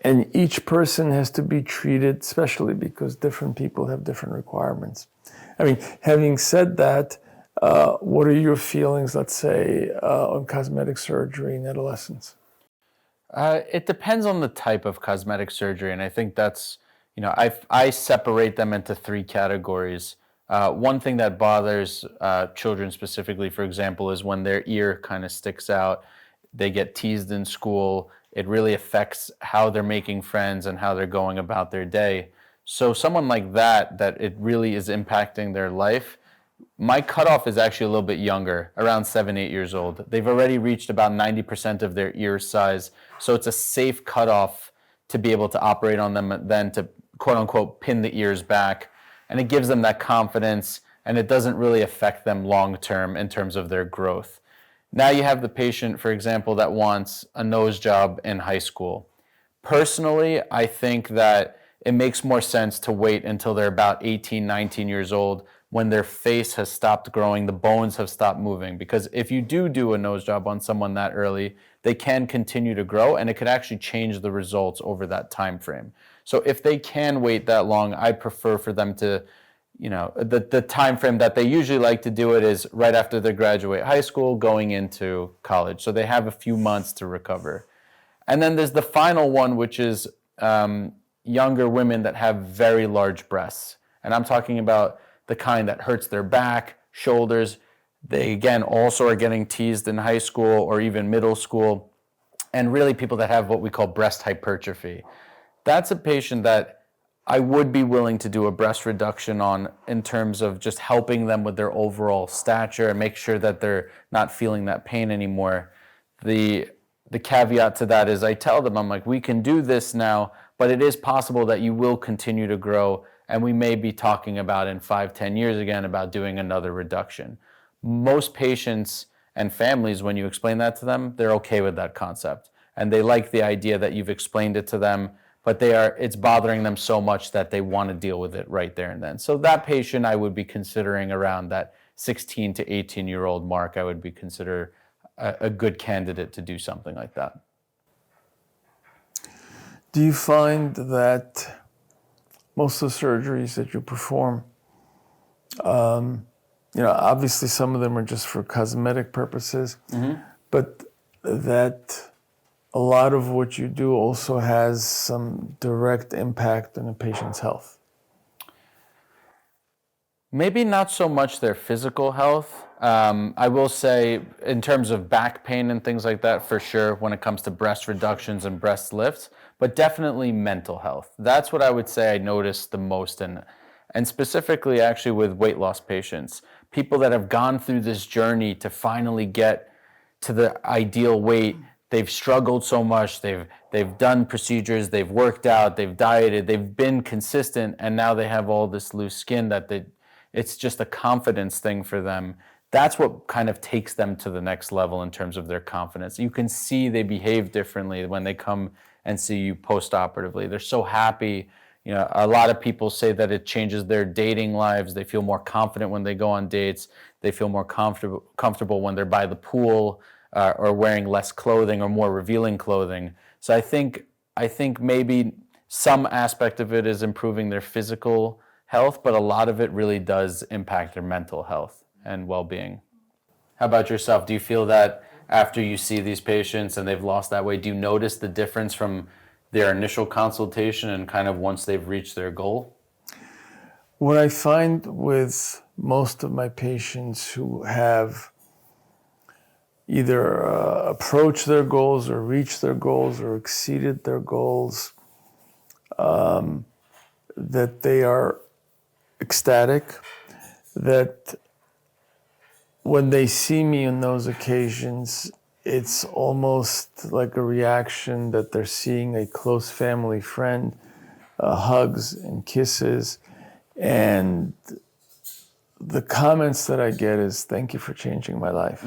and each person has to be treated specially because different people have different requirements. I mean, having said that, what are your feelings, let's say, on cosmetic surgery in adolescents? It depends on the type of cosmetic surgery, and I think that's, I separate them into three categories. One thing that bothers children specifically, for example, is when their ear kind of sticks out. They get teased in school. It really affects how they're making friends and how they're going about their day. So someone like that it really is impacting their life. My cutoff is actually a little bit younger, around 7, 8 years old. They've already reached about 90% of their ear size. So it's a safe cutoff to be able to operate on them, then to quote unquote pin the ears back. And it gives them that confidence, and it doesn't really affect them long term in terms of their growth. Now you have the patient, for example, that wants a nose job in high school. Personally, I think that it makes more sense to wait until they're about 18, 19 years old, when their face has stopped growing, the bones have stopped moving. Because if you do a nose job on someone that early, they can continue to grow, and it could actually change the results over that time frame. So if they can wait that long, I prefer for them to, the time frame that they usually like to do it is right after they graduate high school, going into college. So they have a few months to recover. And then there's the final one, which is younger women that have very large breasts. And I'm talking about the kind that hurts their back, shoulders. They, again, also are getting teased in high school or even middle school. And really people that have what we call breast hypertrophy. That's a patient that I would be willing to do a breast reduction on in terms of just helping them with their overall stature and make sure that they're not feeling that pain anymore. The caveat to that is I tell them, I'm like, we can do this now, but it is possible that you will continue to grow, and we may be talking about in 5-10 years again about doing another reduction. most patients and families, when you explain that to them, they're okay with that concept. And they like the idea that you've explained it to them, but it's bothering them so much that they want to deal with it right there and then. So that patient I would be considering around that 16 to 18-year-old mark, I would be considered a good candidate to do something like that. Do you find that most of the surgeries that you perform, obviously some of them are just for cosmetic purposes, but that a lot of what you do also has some direct impact on a patient's health? Maybe not so much their physical health. I will say in terms of back pain and things like that, for sure, when it comes to breast reductions and breast lifts, but definitely mental health. That's what I would say I notice the most, and specifically actually with weight loss patients, people that have gone through this journey to finally get to the ideal weight. They've struggled so much, they've done procedures, they've worked out, they've dieted, they've been consistent, and now they have all this loose skin that it's just a confidence thing for them. That's what kind of takes them to the next level in terms of their confidence. You can see they behave differently when they come and see you post-operatively. They're so happy. A lot of people say that it changes their dating lives. They feel more confident when they go on dates. They feel more comfortable when they're by the pool or wearing less clothing or more revealing clothing. So I think maybe some aspect of it is improving their physical health, but a lot of it really does impact their mental health and well-being. How about yourself? Do you feel that after you see these patients and they've lost that weight, do you notice the difference from their initial consultation and kind of once they've reached their goal? What I find with most of my patients who have either approached their goals or reached their goals or exceeded their goals, that they are ecstatic, that when they see me on those occasions, it's almost like a reaction that they're seeing a close family friend, hugs and kisses. And the comments that I get is, "Thank you for changing my life.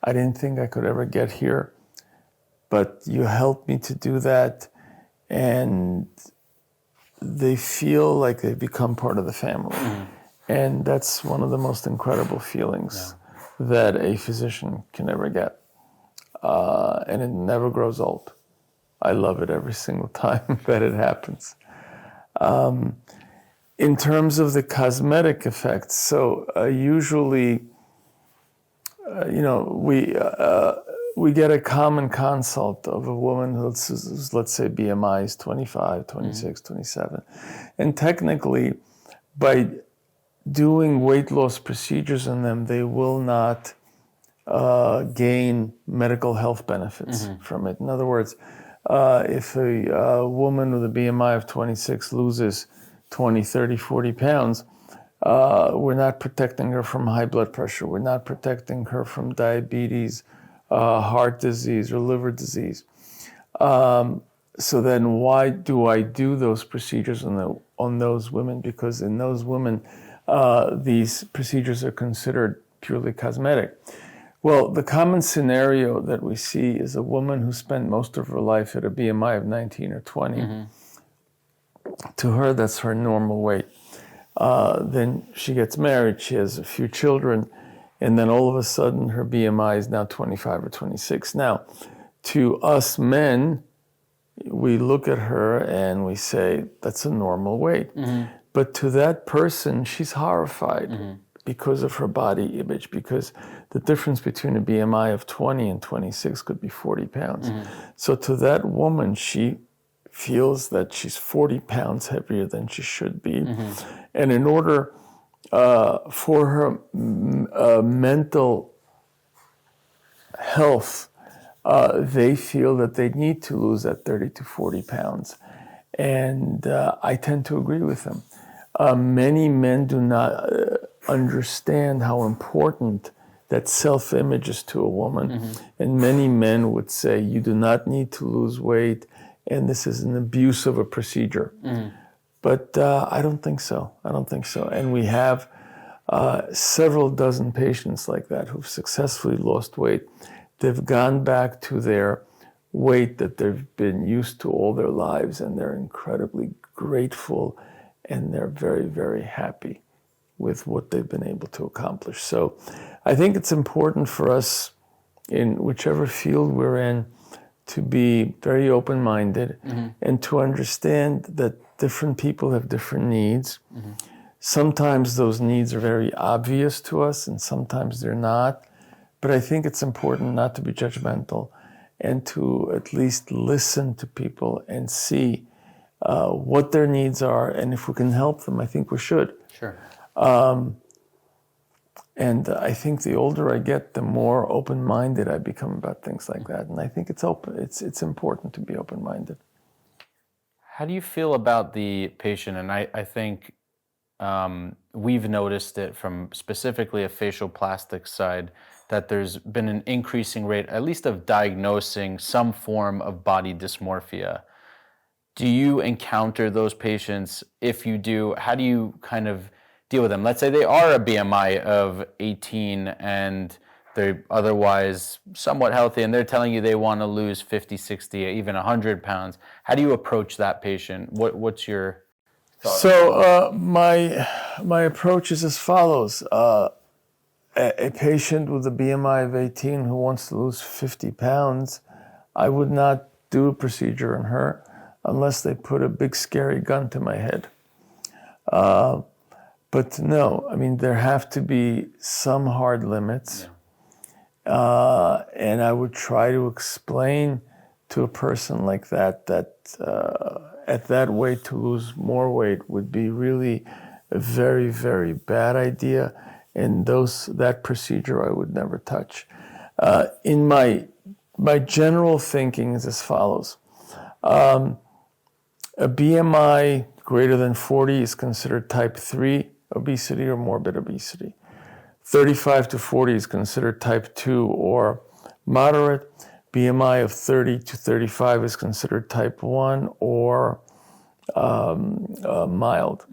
I didn't think I could ever get here, but you helped me to do that." And they feel like they've become part of the family. And that's one of the most incredible feelings that a physician can ever get. And it never grows old. I love it every single time that it happens. In terms of the cosmetic effects, so usually, we get a common consult of a woman who's, let's say, BMI is 25, 26, 27. And technically, by doing weight loss procedures on them, they will not gain medical health benefits from it. In other words, if a woman with a BMI of 26 loses 20, 30, 40 pounds, we're not protecting her from high blood pressure. We're not protecting her from diabetes, heart disease, or liver disease. So then why do I do those procedures on those women? Because in those women, these procedures are considered purely cosmetic. Well, the common scenario that we see is a woman who spent most of her life at a BMI of 19 or 20. To her, that's her normal weight. Then she gets married, she has a few children, and then all of a sudden her BMI is now 25 or 26. Now, to us men, we look at her and we say, that's a normal weight. But to that person, she's horrified because of her body image, because the difference between a BMI of 20 and 26 could be 40 pounds. So to that woman, she feels that she's 40 pounds heavier than she should be. And in order for her mental health, they feel that they need to lose that 30 to 40 pounds. And I tend to agree with them. Many men do not understand how important that self-image is to a woman. And many men would say, you do not need to lose weight, and this is an abuse of a procedure. But I don't think so. And we have several dozen patients like that who've successfully lost weight. They've gone back to their weight that they've been used to all their lives, and they're incredibly grateful, and they're very, very happy with what they've been able to accomplish. So I think it's important for us, in whichever field we're in, to be very open-minded and to understand that different people have different needs. Sometimes those needs are very obvious to us, and sometimes they're not. But I think it's important not to be judgmental and to at least listen to people and see what their needs are. And if we can help them, I think we should. Sure. And I think the older I get, the more open-minded I become about things like that. And I think it's important to be open-minded. How do you feel about the patient? And I think we've noticed it from specifically a facial plastics side, that there's been an increasing rate, at least of diagnosing some form of body dysmorphia. Do you encounter those patients? If you do, how do you kind of deal with them? Let's say they are a BMI of 18 and they're otherwise somewhat healthy, and they're telling you they want to lose 50, 60, even 100 pounds. How do you approach that patient? What's your thought? So my approach is as follows. A patient with a BMI of 18 who wants to lose 50 pounds, I would not do a procedure on her unless they put a big scary gun to my head. But no, I mean, there have to be some hard limits. Yeah. And I would try to explain to a person like that at that weight to lose more weight would be really a very, very bad idea. And that procedure I would never touch. In my general thinking is as follows. A BMI greater than 40 is considered type 3 obesity or morbid obesity. 35 to 40 is considered type 2 or moderate. BMI of 30 to 35 is considered type 1 or mild.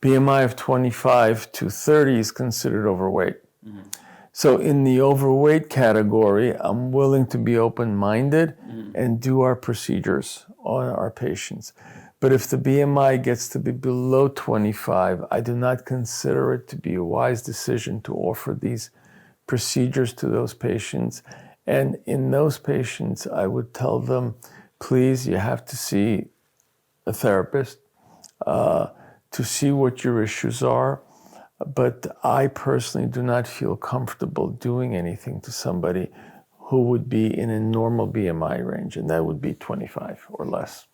BMI of 25 to 30 is considered overweight. So in the overweight category, I'm willing to be open-minded and do our procedures on our patients. But if the BMI gets to be below 25, I do not consider it to be a wise decision to offer these procedures to those patients. And in those patients, I would tell them, please, you have to see a therapist to see what your issues are. But I personally do not feel comfortable doing anything to somebody who would be in a normal BMI range, and that would be 25 or less.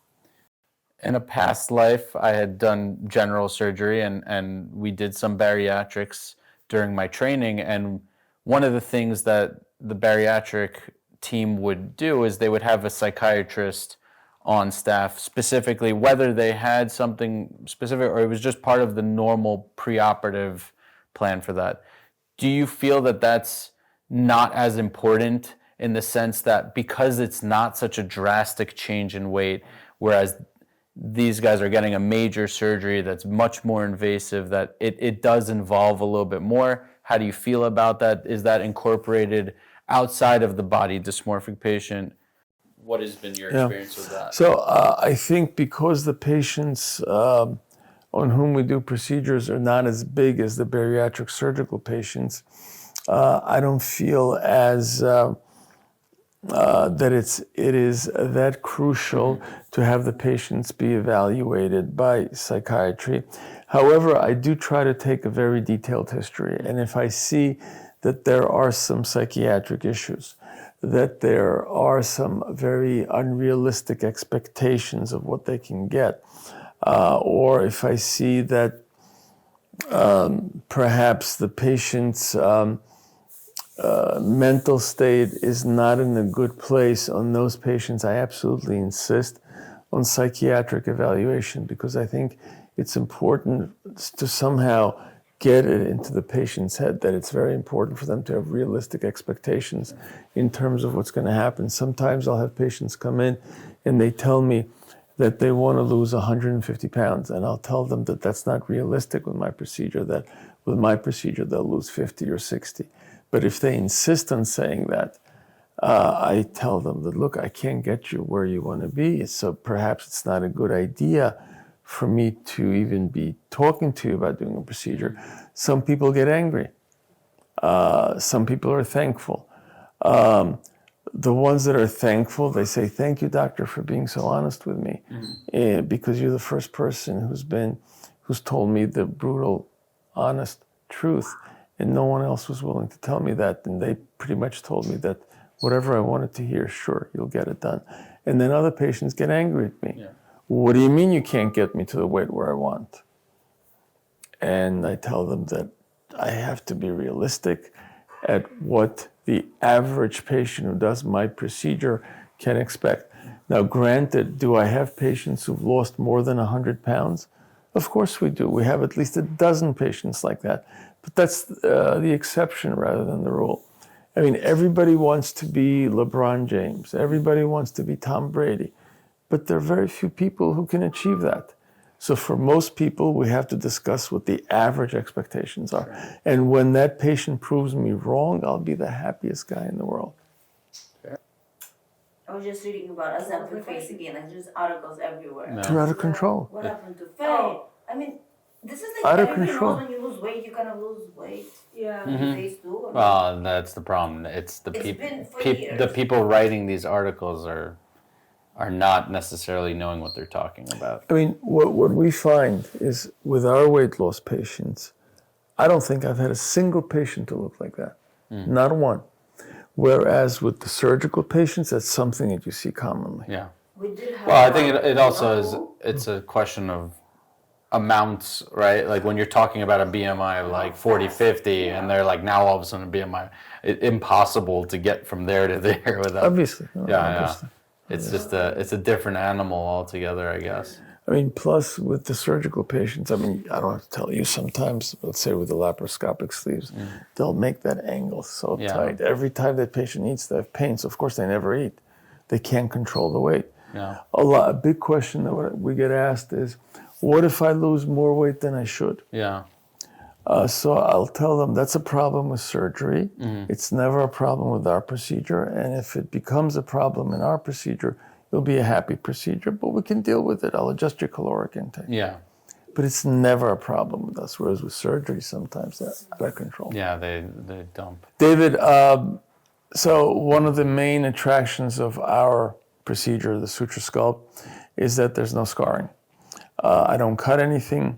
In a past life, I had done general surgery, and we did some bariatrics during my training. And one of the things that the bariatric team would do is they would have a psychiatrist on staff, specifically whether they had something specific or it was just part of the normal preoperative plan for that. Do you feel that that's not as important in the sense that because it's not such a drastic change in weight, whereas these guys are getting a major surgery that's much more invasive, that it does involve a little bit more? How do you feel about that? Is that incorporated outside of the body dysmorphic patient? What has been your experience with that? So I think because the patients on whom we do procedures are not as big as the bariatric surgical patients, I don't feel as that it is that crucial to have the patients be evaluated by psychiatry. However, I do try to take a very detailed history, and if I see that there are some psychiatric issues, that there are some very unrealistic expectations of what they can get, or if I see that perhaps the patient's mental state is not in a good place, on those patients I absolutely insist on psychiatric evaluation, because I think it's important to somehow get it into the patient's head that it's very important for them to have realistic expectations in terms of what's going to happen. Sometimes I'll have patients come in and they tell me that they want to lose 150 pounds, and I'll tell them that that's not realistic with my procedure, that with my procedure, they'll lose 50 or 60. But if they insist on saying that, I tell them that, look, I can't get you where you want to be, so perhaps it's not a good idea for me to even be talking to you about doing a procedure. Some people get angry. Some people are thankful. The ones that are thankful, they say, thank you, doctor, for being so honest with me, because you're the first person who's told me the brutal, honest truth, and no one else was willing to tell me that. And they pretty much told me that whatever I wanted to hear, sure, you'll get it done. And then other patients get angry at me. Yeah. What do you mean you can't get me to the weight where I want? And I tell them that I have to be realistic at what the average patient who does my procedure can expect. Now, granted, do I have patients who've lost more than 100 pounds? Of course we do. We have at least a dozen patients like that. But that's the exception rather than the rule. I mean, everybody wants to be LeBron James. Everybody wants to be Tom Brady. But there are very few people who can achieve that. So for most people, we have to discuss what the average expectations are. Sure. And when that patient proves me wrong, I'll be the happiest guy in the world. I was just reading about Ozempic Face again. Like, there's articles everywhere. No. They're out of control. What happened to Face? I mean, this is like out of everybody control. knows when you lose weight, you kind of lose weight. Yeah. Face too. Well, that's the problem. It's the people writing these articles are not necessarily knowing what they're talking about. I mean, what we find is with our weight loss patients, I don't think I've had a single patient to look like that. Not one. Whereas with the surgical patients, that's something that you see commonly. Yeah. We did have Well, I think it also is, it's a question of amounts, right? Like when you're talking about a BMI of like 40, 50, and they're like, now all of a sudden a BMI, impossible to get from there to there without. Obviously. Obviously. It's just it's a different animal altogether, I guess. I mean, plus with the surgical patients, I mean, I don't have to tell you, sometimes, let's say with the laparoscopic sleeves, they'll make that angle so tight. Every time that patient eats, they have pain. So of course they never eat. They can't control the weight. Yeah. A big question that we get asked is, what if I lose more weight than I should? Yeah. So I'll tell them that's a problem with surgery. It's never a problem with our procedure. And if it becomes a problem in our procedure, it'll be a happy procedure, but we can deal with it. I'll adjust your caloric intake. Yeah. But it's never a problem with us, whereas with surgery, sometimes that's out of control. Yeah, they dump. David, so one of the main attractions of our procedure, the Suture Sculpt, is that there's no scarring. I don't cut anything.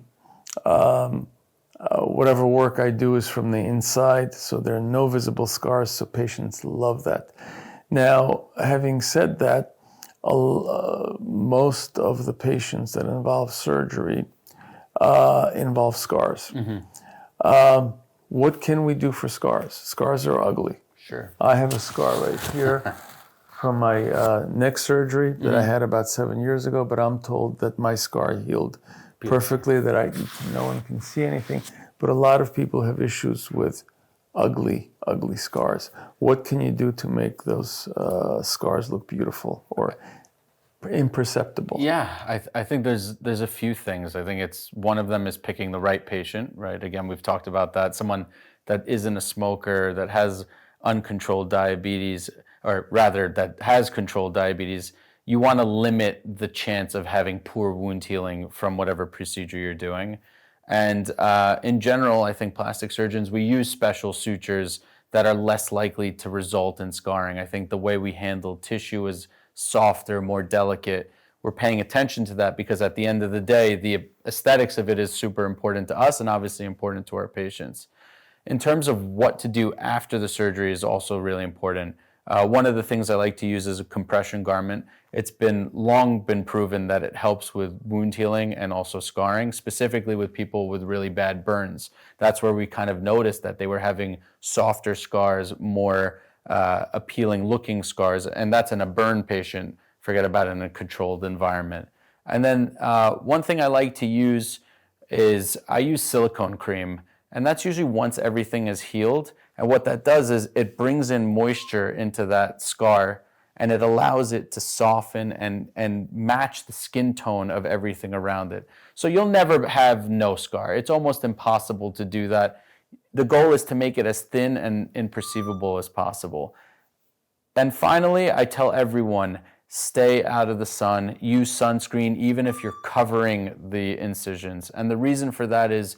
Whatever work I do is from the inside, so there are no visible scars, so patients love that. Now, having said that, most of the patients that involve surgery involve scars. What can we do for scars? Scars are ugly. Sure. I have a scar right here from my neck surgery that I had about 7 years ago, but I'm told that my scar healed perfectly, that no one can see anything. But a lot of people have issues with ugly scars. What can you do to make those scars look beautiful or imperceptible? Yeah, I think there's a few things. I think it's one of them is picking the right patient, right? Again, we've talked about that. Someone that isn't a smoker, that has uncontrolled diabetes, or rather that has controlled diabetes. You want to limit the chance of having poor wound healing from whatever procedure you're doing. And in general, I think plastic surgeons, we use special sutures that are less likely to result in scarring. I think the way we handle tissue is softer, more delicate. We're paying attention to that because at the end of the day, the aesthetics of it is super important to us and obviously important to our patients. In terms of what to do after the surgery is also really important. One of the things I like to use is a compression garment. It's long been proven that it helps with wound healing and also scarring, specifically with people with really bad burns. That's where we kind of noticed that they were having softer scars, more appealing looking scars, and that's in a burn patient. Forget about it in a controlled environment. And then one thing I like to use is I use silicone cream, and that's usually once everything is healed. And what that does is it brings in moisture into that scar, and it allows it to soften and match the skin tone of everything around it. So you'll never have no scar. It's almost impossible to do that. The goal is to make it as thin and imperceivable as possible. And finally, I tell everyone, stay out of the sun, use sunscreen, even if you're covering the incisions. And the reason for that is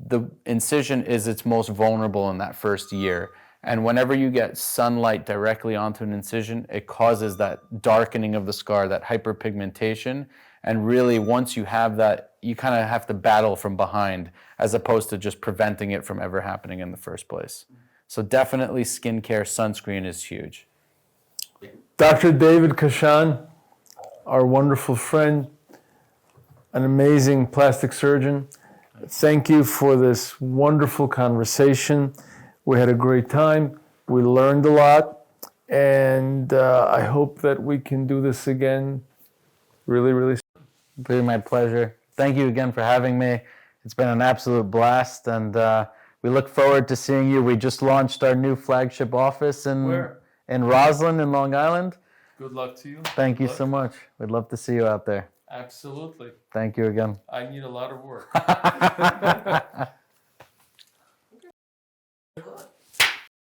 the incision is its most vulnerable in that first year. And whenever you get sunlight directly onto an incision, it causes that darkening of the scar, that hyperpigmentation. And really, once you have that, you kind of have to battle from behind as opposed to just preventing it from ever happening in the first place. So definitely skincare, sunscreen is huge. Dr. David Kashan, our wonderful friend, an amazing plastic surgeon. Thank you for this wonderful conversation. We had a great time. We learned a lot. And I hope that we can do this again really, really soon. It's been my pleasure. Thank you again for having me. It's been an absolute blast. And we look forward to seeing you. We just launched our new flagship office in Roslyn in Long Island. Good luck to you. Thank you so much. We'd love to see you out there. Absolutely. Thank you again. I need a lot of work.